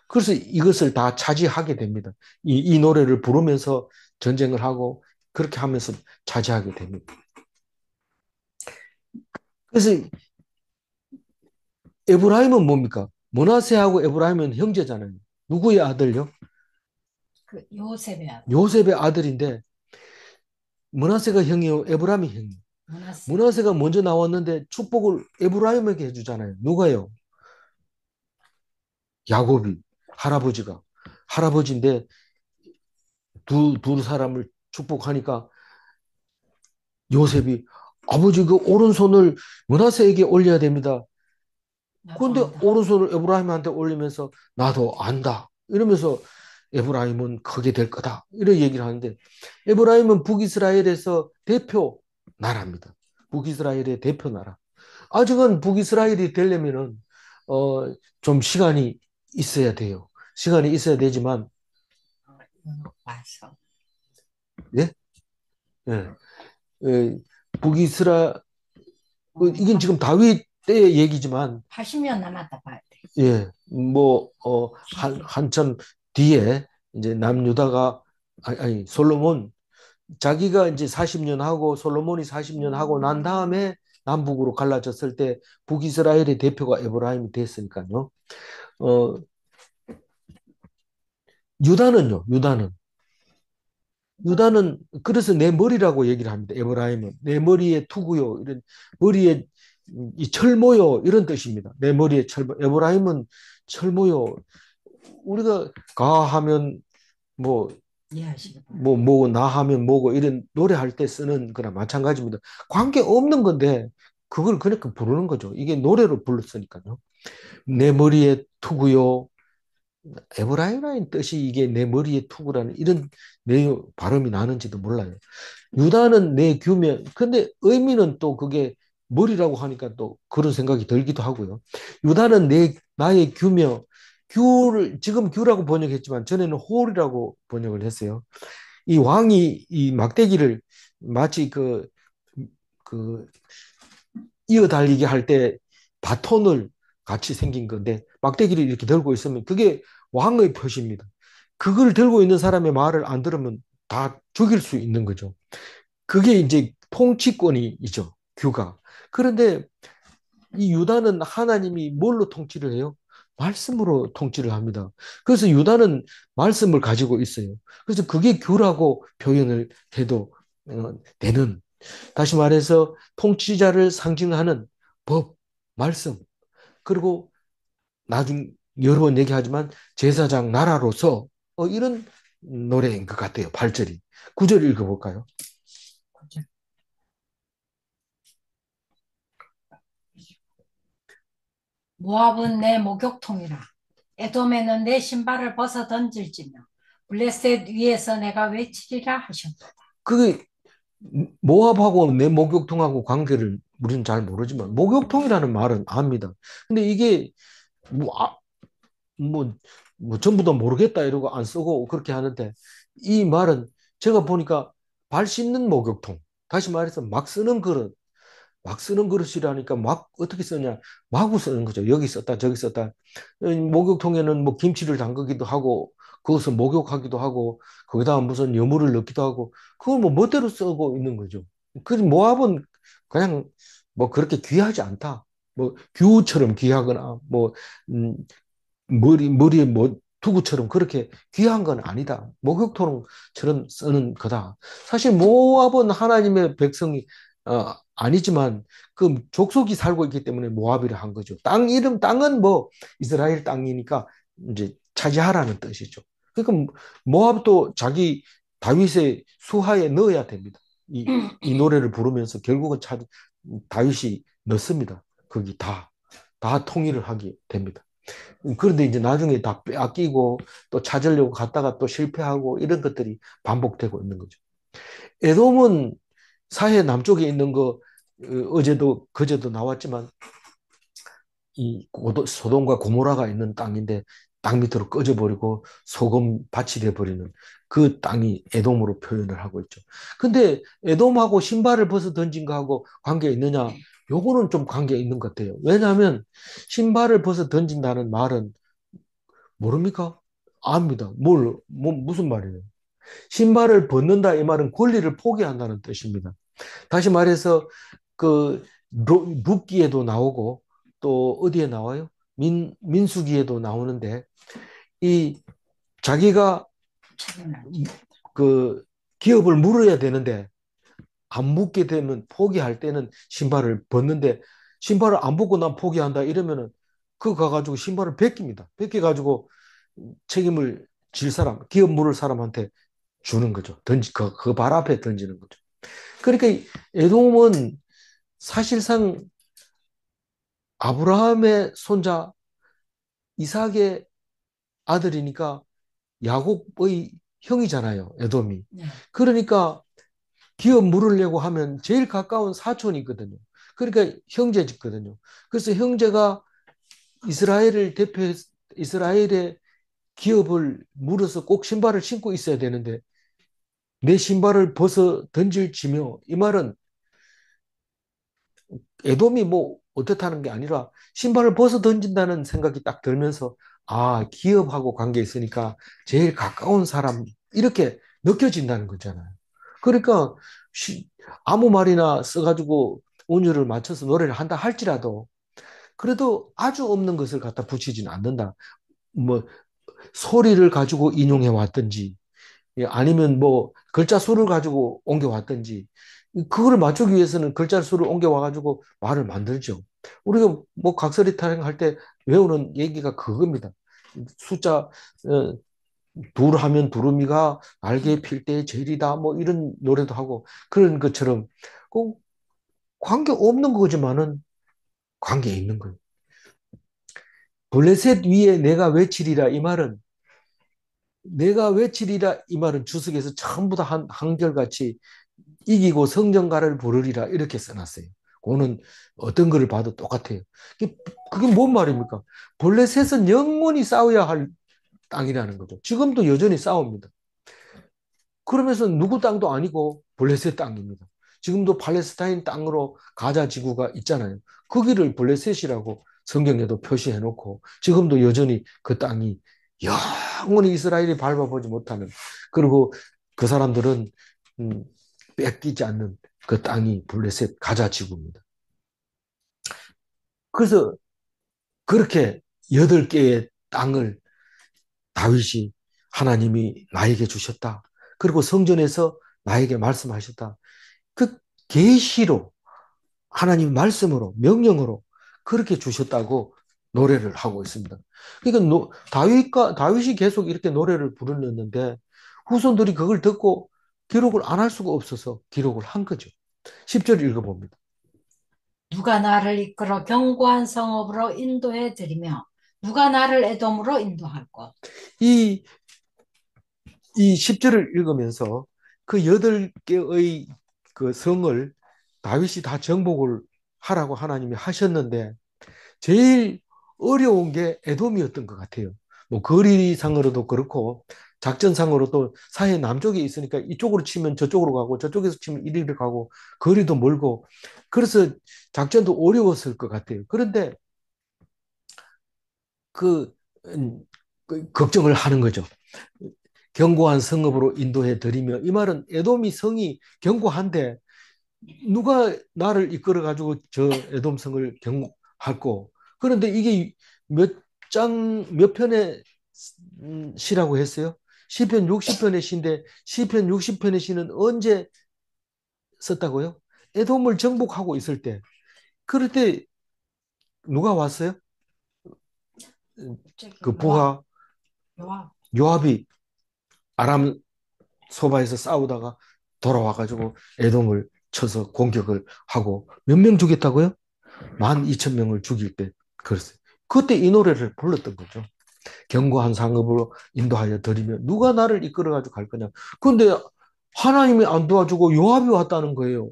그래서 이것을 다 차지하게 됩니다. 이 노래를 부르면서 전쟁을 하고 그렇게 하면서 차지하게 됩니다. 그래서 에브라임은 뭡니까? 므낫세하고 에브라임은 형제잖아요. 누구의 아들요? 그 요셉의 아들. 요셉의 아들인데 므낫세가 형이요, 에브라임이 형이요. 문하세. 므낫세가 먼저 나왔는데 축복을 에브라임에게 해주잖아요. 누가요? 야곱이 할아버지가 할아버지인데 두 사람을 축복하니까 요셉이 아버지 그 오른손을 므낫세에게 올려야 됩니다. 나도 그런데 안다. 오른손을 에브라임한테 올리면서 나도 안다. 이러면서 에브라임은 크게 될 거다. 이런 얘기를 하는데 에브라임은 북이스라엘에서 대표 나라입니다. 북이스라엘의 대표 나라. 아직은 북이스라엘이 되려면은 좀 시간이 있어야 돼요. 시간이 있어야 되지만 와서. 예? 예. 예, 북이스라 이건 지금 다윗 때의 얘기지만 80년 남았다 봐야 돼. 예, 한참 뒤에 이제 남유다가, 아니, 솔로몬, 자기가 이제 40년 하고 솔로몬이 40년 하고 난 다음에 남북으로 갈라졌을 때 북이스라엘의 대표가 에브라임이 됐으니까요. 어, 유다는요, 유다는 그래서 내 머리라고 얘기를 합니다. 에브라임은 내 머리에 투구요 이런 머리에 이 철모요 이런 뜻입니다. 내 머리에 철모. 에브라임은 철모요. 우리가 가하면 뭐 이해하시겠다. 나하면 뭐고 이런 노래할 때 쓰는 거나 마찬가지입니다. 관계 없는 건데 그걸 그렇게 부르는 거죠. 이게 노래로 불렀으니까요. 내 머리에 투구요. 에브라임이라는 뜻이 이게 내 머리에 투구라는 이런 내용 발음이 나는지도 몰라요. 유다는 내 규명. 근데 의미는 또 그게 머리라고 하니까 또 그런 생각이 들기도 하고요. 유다는 나의 규명. 규를 지금 규라고 번역했지만 전에는 홀이라고 번역을 했어요. 이 왕이 이 막대기를 마치 그 이어 달리기 할 때 바톤을 같이 생긴 건데 막대기를 이렇게 들고 있으면 그게 왕의 표시입니다. 그걸 들고 있는 사람의 말을 안 들으면 다 죽일 수 있는 거죠. 그게 이제 통치권이죠, 규가. 그런데 이 유다는 하나님이 뭘로 통치를 해요? 말씀으로 통치를 합니다. 그래서 유다는 말씀을 가지고 있어요. 그래서 그게 규라고 표현을 해도 되는, 다시 말해서 통치자를 상징하는 법, 말씀, 그리고 나중 여러 번 얘기하지만 제사장 나라로서 이런 노래인 것 같아요. 8절이. 9절 읽어볼까요? 모압은 내 목욕통이라. 에돔에는 내 신발을 벗어 던질지며 블레셋 위에서 내가 외치리라 하셨다. 그게 모압하고 내 목욕통하고 관계를 우리는 잘 모르지만 목욕통이라는 말은 압니다. 근데 이게 뭐, 뭐, 전부 다 모르겠다 이러고 안 쓰고 그렇게 하는데 이 말은 제가 보니까 발 씻는 목욕통. 다시 말해서 막 쓰는 그릇이라니까 막 어떻게 쓰냐. 마구 쓰는 거죠. 여기 썼다 저기 썼다. 목욕통에는 뭐 김치를 담그기도 하고 그것을 목욕하기도 하고 거기다가 무슨 여물을 넣기도 하고 그걸 뭐 멋대로 쓰고 있는 거죠. 그 모압은 그냥 뭐 그렇게 귀하지 않다. 뭐 규처럼 귀하거나 뭐 음, 머리에 뭐 투구처럼 그렇게 귀한 건 아니다. 목욕토론처럼 쓰는 거다. 사실 모압은 하나님의 백성이 아니지만 그 족속이 살고 있기 때문에 모압이라 한 거죠. 땅은 뭐 이스라엘 땅이니까 이제 차지하라는 뜻이죠. 그러니까 모압도 자기 다윗의 수하에 넣어야 됩니다. 이 노래를 부르면서 결국은 다윗이 넣습니다. 거기 다 통일을 하게 됩니다. 그런데 이제 나중에 다 빼앗기고 또 찾으려고 갔다가 또 실패하고 이런 것들이 반복되고 있는 거죠. 에돔은 사해 남쪽에 있는 거 어제도 그제도 나왔지만 이 소돔과 고모라가 있는 땅인데 땅 밑으로 꺼져버리고 소금 밭이 돼버리는 그 땅이 에돔으로 표현을 하고 있죠. 근데 에돔하고 신발을 벗어 던진 거하고 관계 있느냐? 요거는 좀 관계 있는 것 같아요. 왜냐하면 신발을 벗어 던진다는 말은 모릅니까? 압니다. 무슨 말이에요? 신발을 벗는다 이 말은 권리를 포기한다는 뜻입니다. 다시 말해서 그 룻기에도 나오고 또 어디에 나와요? 민수기에도 나오는데 이 자기가 그 기업을 물어야 되는데 안 묻게 되면 포기할 때는 신발을 벗는데 신발을 안 벗고 난 포기한다 이러면은 그거 가가지고 신발을 벗깁니다. 벗겨가지고 책임을 질 사람, 기업 물을 사람한테 주는 거죠. 그 발 앞에 던지는 거죠. 그러니까 에돔은 사실상 아브라함의 손자 이삭의 아들이니까 야곱의 형이잖아요, 에돔이. 네. 그러니까 기업 물으려고 하면 제일 가까운 사촌이거든요. 그러니까 형제거든요. 그래서 형제가 이스라엘을 대표해 이스라엘의 기업을 물어서 꼭 신발을 신고 있어야 되는데 내 신발을 벗어 던질지며 이 말은 에돔이 뭐 어떻다는 게 아니라 신발을 벗어 던진다는 생각이 딱 들면서 아, 기업하고 관계 있으니까 제일 가까운 사람 이렇게 느껴진다는 거잖아요. 그러니까 아무 말이나 써가지고 운율을 맞춰서 노래를 한다 할지라도 그래도 아주 없는 것을 갖다 붙이지는 않는다. 뭐 소리를 가지고 인용해 왔든지 아니면 뭐 글자 수를 가지고 옮겨왔든지 그거를 맞추기 위해서는 글자 수를 옮겨와가지고 말을 만들죠. 우리가 뭐 각설이 타령할 때 외우는 얘기가 그겁니다. 숫자 둘 하면 두루미가 날개 필 때 제일이다 뭐 이런 노래도 하고 그런 것처럼 그 관계 없는 거지만은 관계 있는 거예요. 블레셋 위에 내가 외치리라 이 말은 내가 외치리라 이 말은 주석에서 전부 다 한결같이 이기고 성전가를 부르리라 이렇게 써놨어요. 그거는 어떤 거를 봐도 똑같아요. 그게 뭔 말입니까? 블레셋은 영원히 싸워야 할 땅이라는 거죠. 지금도 여전히 싸웁니다. 그러면서 누구 땅도 아니고 블레셋 땅입니다. 지금도 팔레스타인 땅으로 가자 지구가 있잖아요. 거기를 블레셋이라고 성경에도 표시해 놓고 지금도 여전히 그 땅이 영원히 이스라엘이 밟아보지 못하는 그리고 그 사람들은 음, 뺏기지 않는 그 땅이 블레셋 가자 지구입니다. 그래서 그렇게 8개의 땅을 다윗이 하나님이 나에게 주셨다. 그리고 성전에서 나에게 말씀하셨다. 그 계시로 하나님 말씀으로 명령으로 그렇게 주셨다고 노래를 하고 있습니다. 그러니까 다윗이 계속 이렇게 노래를 부르는데 후손들이 그걸 듣고 기록을 안 할 수가 없어서 기록을 한 거죠. 10절 읽어봅니다. 누가 나를 이끌어 견고한 성읍으로 인도해 드리며 누가 나를 에돔으로 인도할 것. 이, 이 10절을 읽으면서 그 8개의 그 성을 다윗이 다 정복을 하라고 하나님이 하셨는데 제일 어려운 게 에돔이었던 것 같아요. 뭐 거리상으로도 그렇고 작전상으로도 사해 남쪽에 있으니까 이쪽으로 치면 저쪽으로 가고 저쪽에서 치면 이리로 가고 거리도 멀고 그래서 작전도 어려웠을 것 같아요. 그런데 그, 그 걱정을 하는 거죠. 견고한 성읍으로 인도해 드리며 이 말은 에돔이 성이 견고한데 누가 나를 이끌어 가지고 저 에돔 성을 고 그런데 이게 몇 편의 시라고 했어요? 시편 60편의 시인데 시편 60편의 시는 언제 썼다고요? 에돔을 정복하고 있을 때. 그럴 때 누가 왔어요? 저기 그 요압, 부하 요압. 요압이 아람 소바에서 싸우다가 돌아와가지고 에돔을 쳐서 공격을 하고 몇 명 죽였다고요? 12,000명을 죽일 때 그랬어요. 그때 이 노래를 불렀던 거죠. 견고한 상급으로 인도하여 드리며 누가 나를 이끌어가지고 갈 거냐. 그런데 하나님이 안 도와주고 요압이 왔다는 거예요.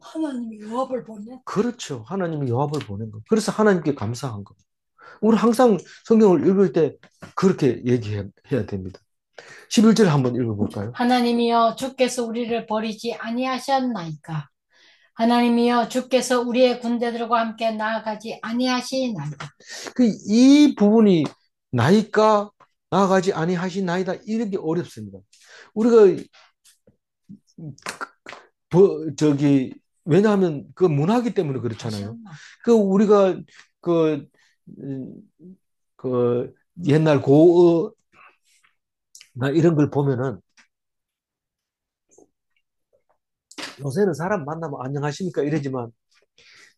하나님이 요압을 보내? 그렇죠. 하나님이 요압을 보낸 거. 그래서 하나님께 감사한 거. 우리 항상 성경을 읽을 때 그렇게 얘기해야 됩니다. 11절 한번 읽어볼까요? 하나님이여 주께서 우리를 버리지 아니하셨나이까. 하나님이여 주께서 우리의 군대들과 함께 나아가지 아니하시나이다. 이 부분이 나이까 나아가지 아니하시나이다 이렇게 어렵습니다. 우리가 저기 왜냐하면 그 문화기 때문에 그렇잖아요. 하셨나? 우리가 그, 음, 그 옛날 고어나 이런 걸 보면은 요새는 사람 만나면 안녕하십니까 이러지만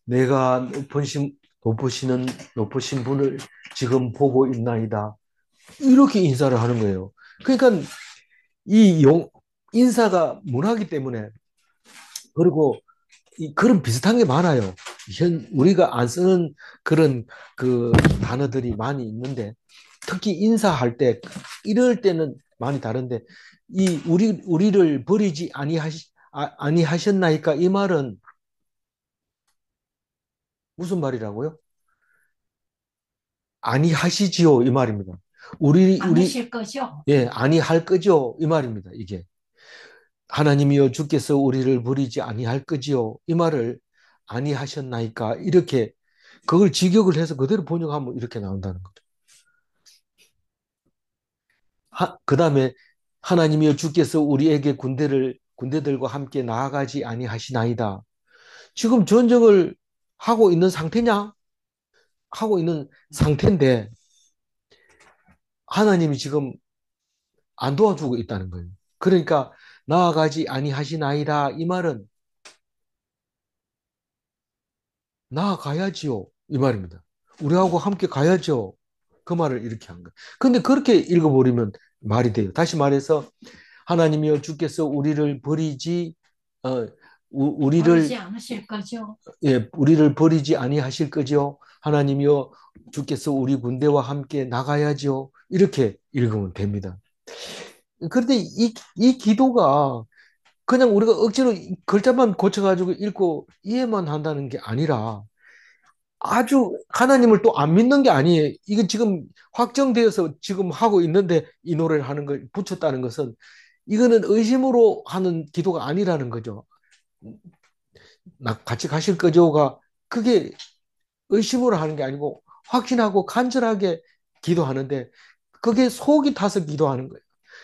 내가 높으신 분을 지금 보고 있나이다. 이렇게 인사를 하는 거예요. 그러니까 이 인사가 문화기 때문에 그리고 그런 비슷한 게 많아요. 우리가 안 쓰는 그런 그 단어들이 많이 있는데 특히 인사할 때 이럴 때는 많이 다른데 우리를 버리지 아니하셨나이까 이 말은 무슨 말이라고요? 아니하시지요 이 말입니다. 우리 않으실 거죠? 예 아니할 거죠 이 말입니다. 이게 하나님이여 주께서 우리를 버리지 아니할 거지요 이 말을 아니하셨나이까 이렇게 그걸 직역을 해서 그대로 번역하면 이렇게 나온다는 거죠. 그 다음에 하나님이여 주께서 우리에게 군대들과 함께 나아가지 아니하시나이다. 지금 전쟁을 하고 있는 상태냐? 하고 있는 상태인데 하나님이 지금 안 도와주고 있다는 거예요. 그러니까 나아가지 아니하시나이다. 이 말은 나아가야지요. 이 말입니다. 우리하고 함께 가야죠. 그 말을 이렇게 한 거예요. 근데 그렇게 읽어버리면 말이 돼요. 다시 말해서 하나님이여 주께서 우리를 버리지 어, 버리지 우리를 않으실 거죠? 우리를 버리지 아니하실 거죠. 하나님이여 주께서 우리 군대와 함께 나가야죠. 이렇게 읽으면 됩니다. 그런데 이 기도가 그냥 우리가 억지로 글자만 고쳐가지고 읽고 이해만 한다는 게 아니라 아주 하나님을 또 안 믿는 게 아니에요. 이게 지금 확정되어서 지금 하고 있는데 이 노래를 하는 걸 붙였다는 것은 이거는 의심으로 하는 기도가 아니라는 거죠. 나 같이 가실 거죠가 그게 의심으로 하는 게 아니고 확신하고 간절하게 기도하는데 그게 속이 타서 기도하는 거예요.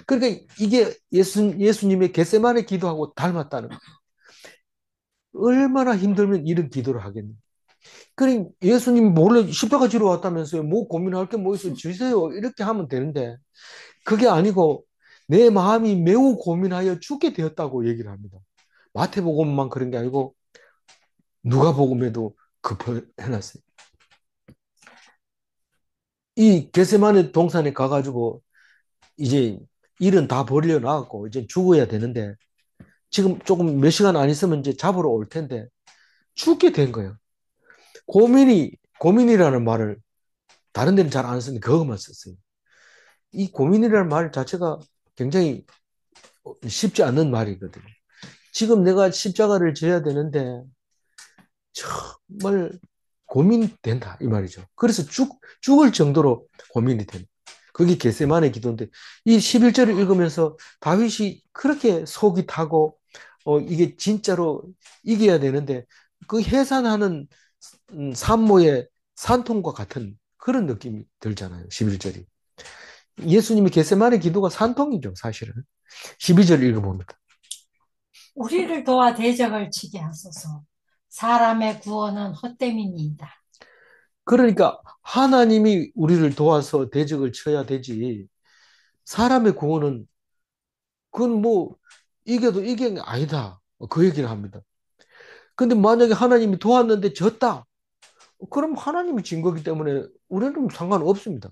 그러니까 이게 예수님의 겟세마네 기도하고 닮았다는 거예요. 얼마나 힘들면 이런 기도를 하겠니? 그러니 예수님 몰래 십자가 지러 왔다면서요. 뭐 고민할 게 뭐 있어요. 주세요. 이렇게 하면 되는데 그게 아니고 내 마음이 매우 고민하여 죽게 되었다고 얘기를 합니다. 마태복음만 그런 게 아니고 누가복음에도 해놨어요. 이 겟세마네 동산에 가가지고 이제 일은 다 버리려 나갔고 이제 죽어야 되는데 지금 조금 몇 시간 안 있으면 이제 잡으러 올 텐데 죽게 된 거예요. 고민이라는 말을 다른 데는 잘 안 쓰는데 그것만 썼어요. 이 고민이라는 말 자체가 굉장히 쉽지 않은 말이거든요. 지금 내가 십자가를 져야 되는데 정말 고민된다 이 말이죠. 그래서 죽을 정도로 고민이 됩니다. 그게 겟세마네 기도인데 이 11절을 읽으면서 다윗이 그렇게 속이 타고 이게 진짜로 이겨야 되는데 그 해산하는 산모의 산통과 같은 그런 느낌이 들잖아요. 11절이. 예수님이 겟세마네 기도가 산통이죠, 사실은. 12절 읽어봅니다. 우리를 도와 대적을 치게 하소서. 사람의 구원은 헛됨이니이다. 그러니까 하나님이 우리를 도와서 대적을 쳐야 되지. 사람의 구원은 그건 뭐 이겨도 이게 아니다. 그 얘기를 합니다. 근데 만약에 하나님이 도왔는데 졌다. 그럼 하나님이 진 거기 때문에 우리는 상관없습니다.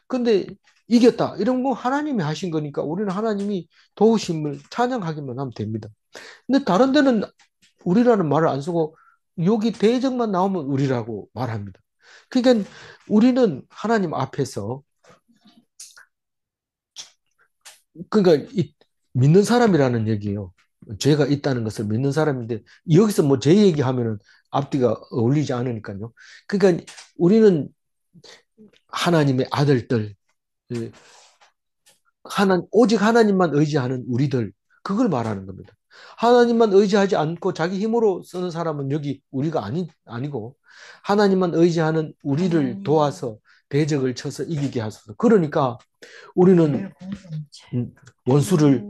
근데 이겼다. 이런 거 하나님이 하신 거니까 우리는 하나님이 도우심을 찬양하기만 하면 됩니다. 근데 다른 데는 우리라는 말을 안 쓰고 여기 대적만 나오면 우리라고 말합니다. 그러니까 우리는 하나님 앞에서 그러니까 믿는 사람이라는 얘기예요. 죄가 있다는 것을 믿는 사람인데 여기서 뭐 죄 얘기하면은 앞뒤가 어울리지 않으니까요. 그러니까 우리는 하나님의 아들들, 오직 하나님만 의지하는 우리들, 그걸 말하는 겁니다. 하나님만 의지하지 않고 자기 힘으로 쓰는 사람은 여기 우리가 아니고, 하나님만 의지하는 우리를 하나님, 도와서 대적을 쳐서 이기게 하소서. 그러니까 우리는 제일 공동체.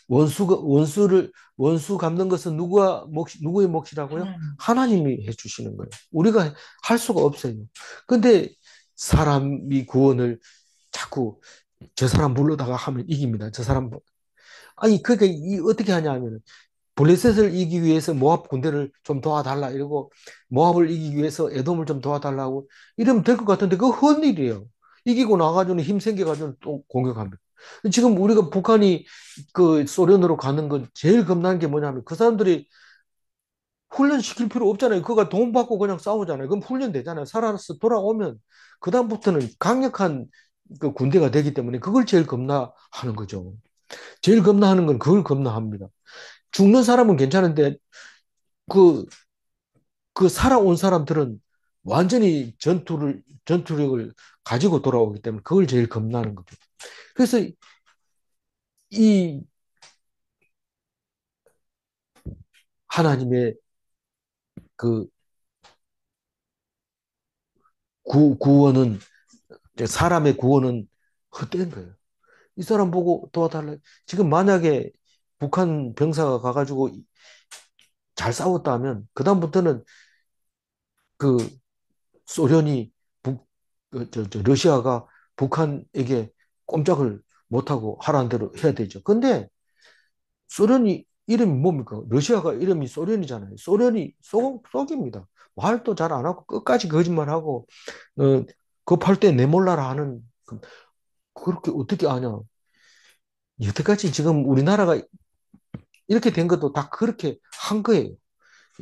원수를, 원수 갚는 것은 누구의 몫이라고요? 하나님. 하나님이 해주시는 거예요. 우리가 할 수가 없어요. 근데 사람이 구원을 자꾸 저 사람 불러다가 하면 이깁니다. 저 사람 아니 그게 어떻게 하냐 하면 블레셋을 이기기 위해서 모압 군대를 좀 도와달라 이러고 모압을 이기기 위해서 에돔을 좀 도와달라고 이러면 될 것 같은데 그거 헛일이에요. 이기고 나가지고는 힘 생겨가지고 또 공격합니다. 지금 우리가 북한이 그 소련으로 가는 건 제일 겁나는 게 뭐냐면 그 사람들이 훈련시킬 필요 없잖아요. 그가 돈 받고 그냥 싸우잖아요. 그럼 훈련되잖아요. 살아서 돌아오면 그다음부터는 강력한 그 군대가 되기 때문에 그걸 제일 겁나하는 거죠. 제일 겁나하는 건 그걸 겁나합니다. 죽는 사람은 괜찮은데 그, 그 살아온 사람들은 완전히 전투력을 가지고 돌아오기 때문에 그걸 제일 겁나는 거죠. 그래서 이 하나님의 그 구원은, 사람의 구원은 헛된 거예요. 이 사람 보고 도와달라. 지금 만약에 북한 병사가 가가지고 잘 싸웠다면, 그다음부터는 그 소련이 러시아가 북한에게 꼼짝을 못하고 하라는 대로 해야 되죠. 근데 소련이 이름이 뭡니까? 러시아가 이름이 소련이잖아요. 소련이 속입니다. 말도 잘 안 하고 끝까지 거짓말하고 급할 때 내몰라라 하는 그렇게 어떻게 아냐? 여태까지 지금 우리나라가 이렇게 된 것도 다 그렇게 한 거예요.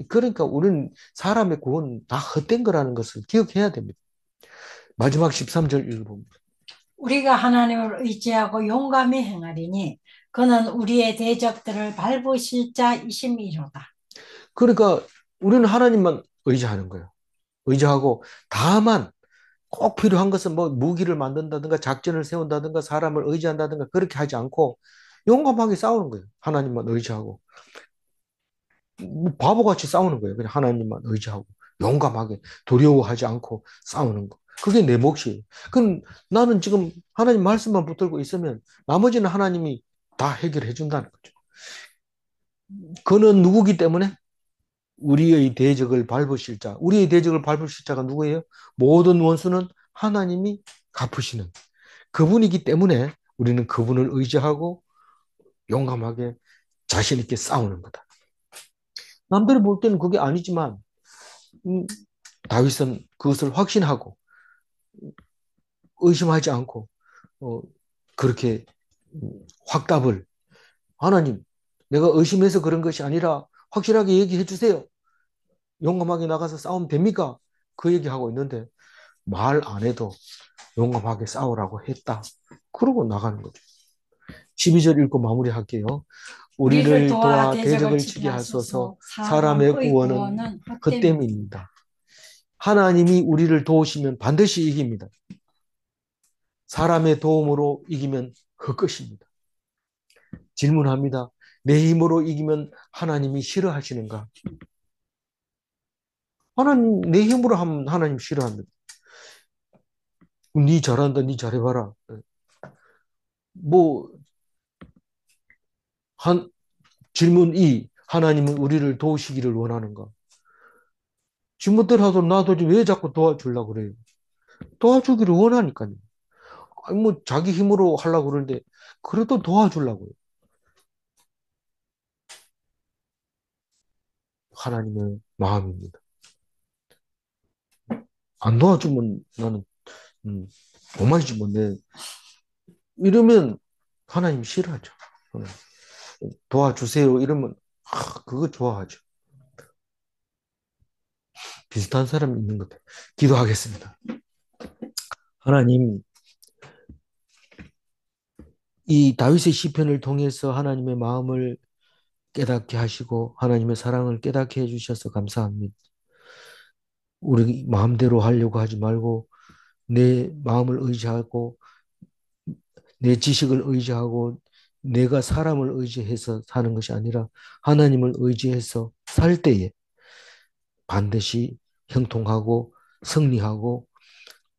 그러니까 우리는 사람의 구원 다 헛된 거라는 것을 기억해야 됩니다. 마지막 13절 읽어봅니다. 우리가 하나님을 의지하고 용감히 행하리니 그는 우리의 대적들을 밟으실 자이심이로다. 그러니까 우리는 하나님만 의지하는 거예요. 의지하고 다만 꼭 필요한 것은 뭐 무기를 만든다든가 작전을 세운다든가 사람을 의지한다든가 그렇게 하지 않고 용감하게 싸우는 거예요. 하나님만 의지하고. 뭐 바보같이 싸우는 거예요. 그냥 하나님만 의지하고 용감하게 두려워하지 않고 싸우는 거. 그게 내 몫이에요. 그럼 나는 지금 하나님 말씀만 붙들고 있으면 나머지는 하나님이 다 해결해 준다는 거죠. 그는 누구기 때문에? 우리의 대적을 밟으실 자. 우리의 대적을 밟으실 자가 누구예요? 모든 원수는 하나님이 갚으시는 그분이기 때문에 우리는 그분을 의지하고 용감하게 자신 있게 싸우는 거다. 남들이 볼 때는 그게 아니지만 음, 다윗은 그것을 확신하고 의심하지 않고 어, 그렇게 확답을 하나님 내가 의심해서 그런 것이 아니라 확실하게 얘기해 주세요. 용감하게 나가서 싸우면 됩니까? 그 얘기하고 있는데 말 안 해도 용감하게 싸우라고 했다. 그러고 나가는 거죠. 12절 읽고 마무리할게요. 우리를 우리를 도와 도와 대적을 대적을 치게 치게 하소서. 하소서. 사람의 사람의 구원은 구원은 헛됨이니. 헛됨입니다. 하나님이 우리를 도우시면 반드시 이깁니다. 사람의 도움으로 이기면 헛것입니다. 질문합니다. 내 힘으로 이기면 하나님이 싫어하시는가? 하나님, 내 힘으로 하면 하나님 싫어합니다. 네 잘한다, 네 잘해봐라. 뭐, 질문 2. 하나님은 우리를 도우시기를 원하는가? 지멋대로 하도 놔두지 왜 자꾸 도와주려고 그래요? 도와주기를 원하니까요. 아니, 뭐 자기 힘으로 하려고 그러는데 그래도 도와주려고요. 하나님의 마음입니다. 안 도와주면 나는 도만 주면 내 이러면 하나님 싫어하죠. 도와주세요 이러면 그거 좋아하죠. 비슷한 사람이 있는 것 같아요. 기도하겠습니다. 하나님, 이 다윗의 시편을 통해서 하나님의 마음을 깨닫게 하시고 하나님의 사랑을 깨닫게 해주셔서 감사합니다. 우리 마음대로 하려고 하지 말고 내 마음을 의지하고 내 지식을 의지하고 내가 사람을 의지해서 사는 것이 아니라 하나님을 의지해서 살 때에 반드시 형통하고 승리하고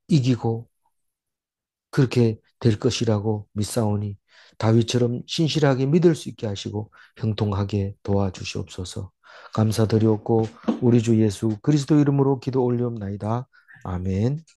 이기고 그렇게 될 것이라고 믿사오니 다윗처럼 신실하게 믿을 수 있게 하시고 형통하게 도와주시옵소서. 감사드리옵고 우리 주 예수 그리스도 이름으로 기도 올리옵나이다. 아멘.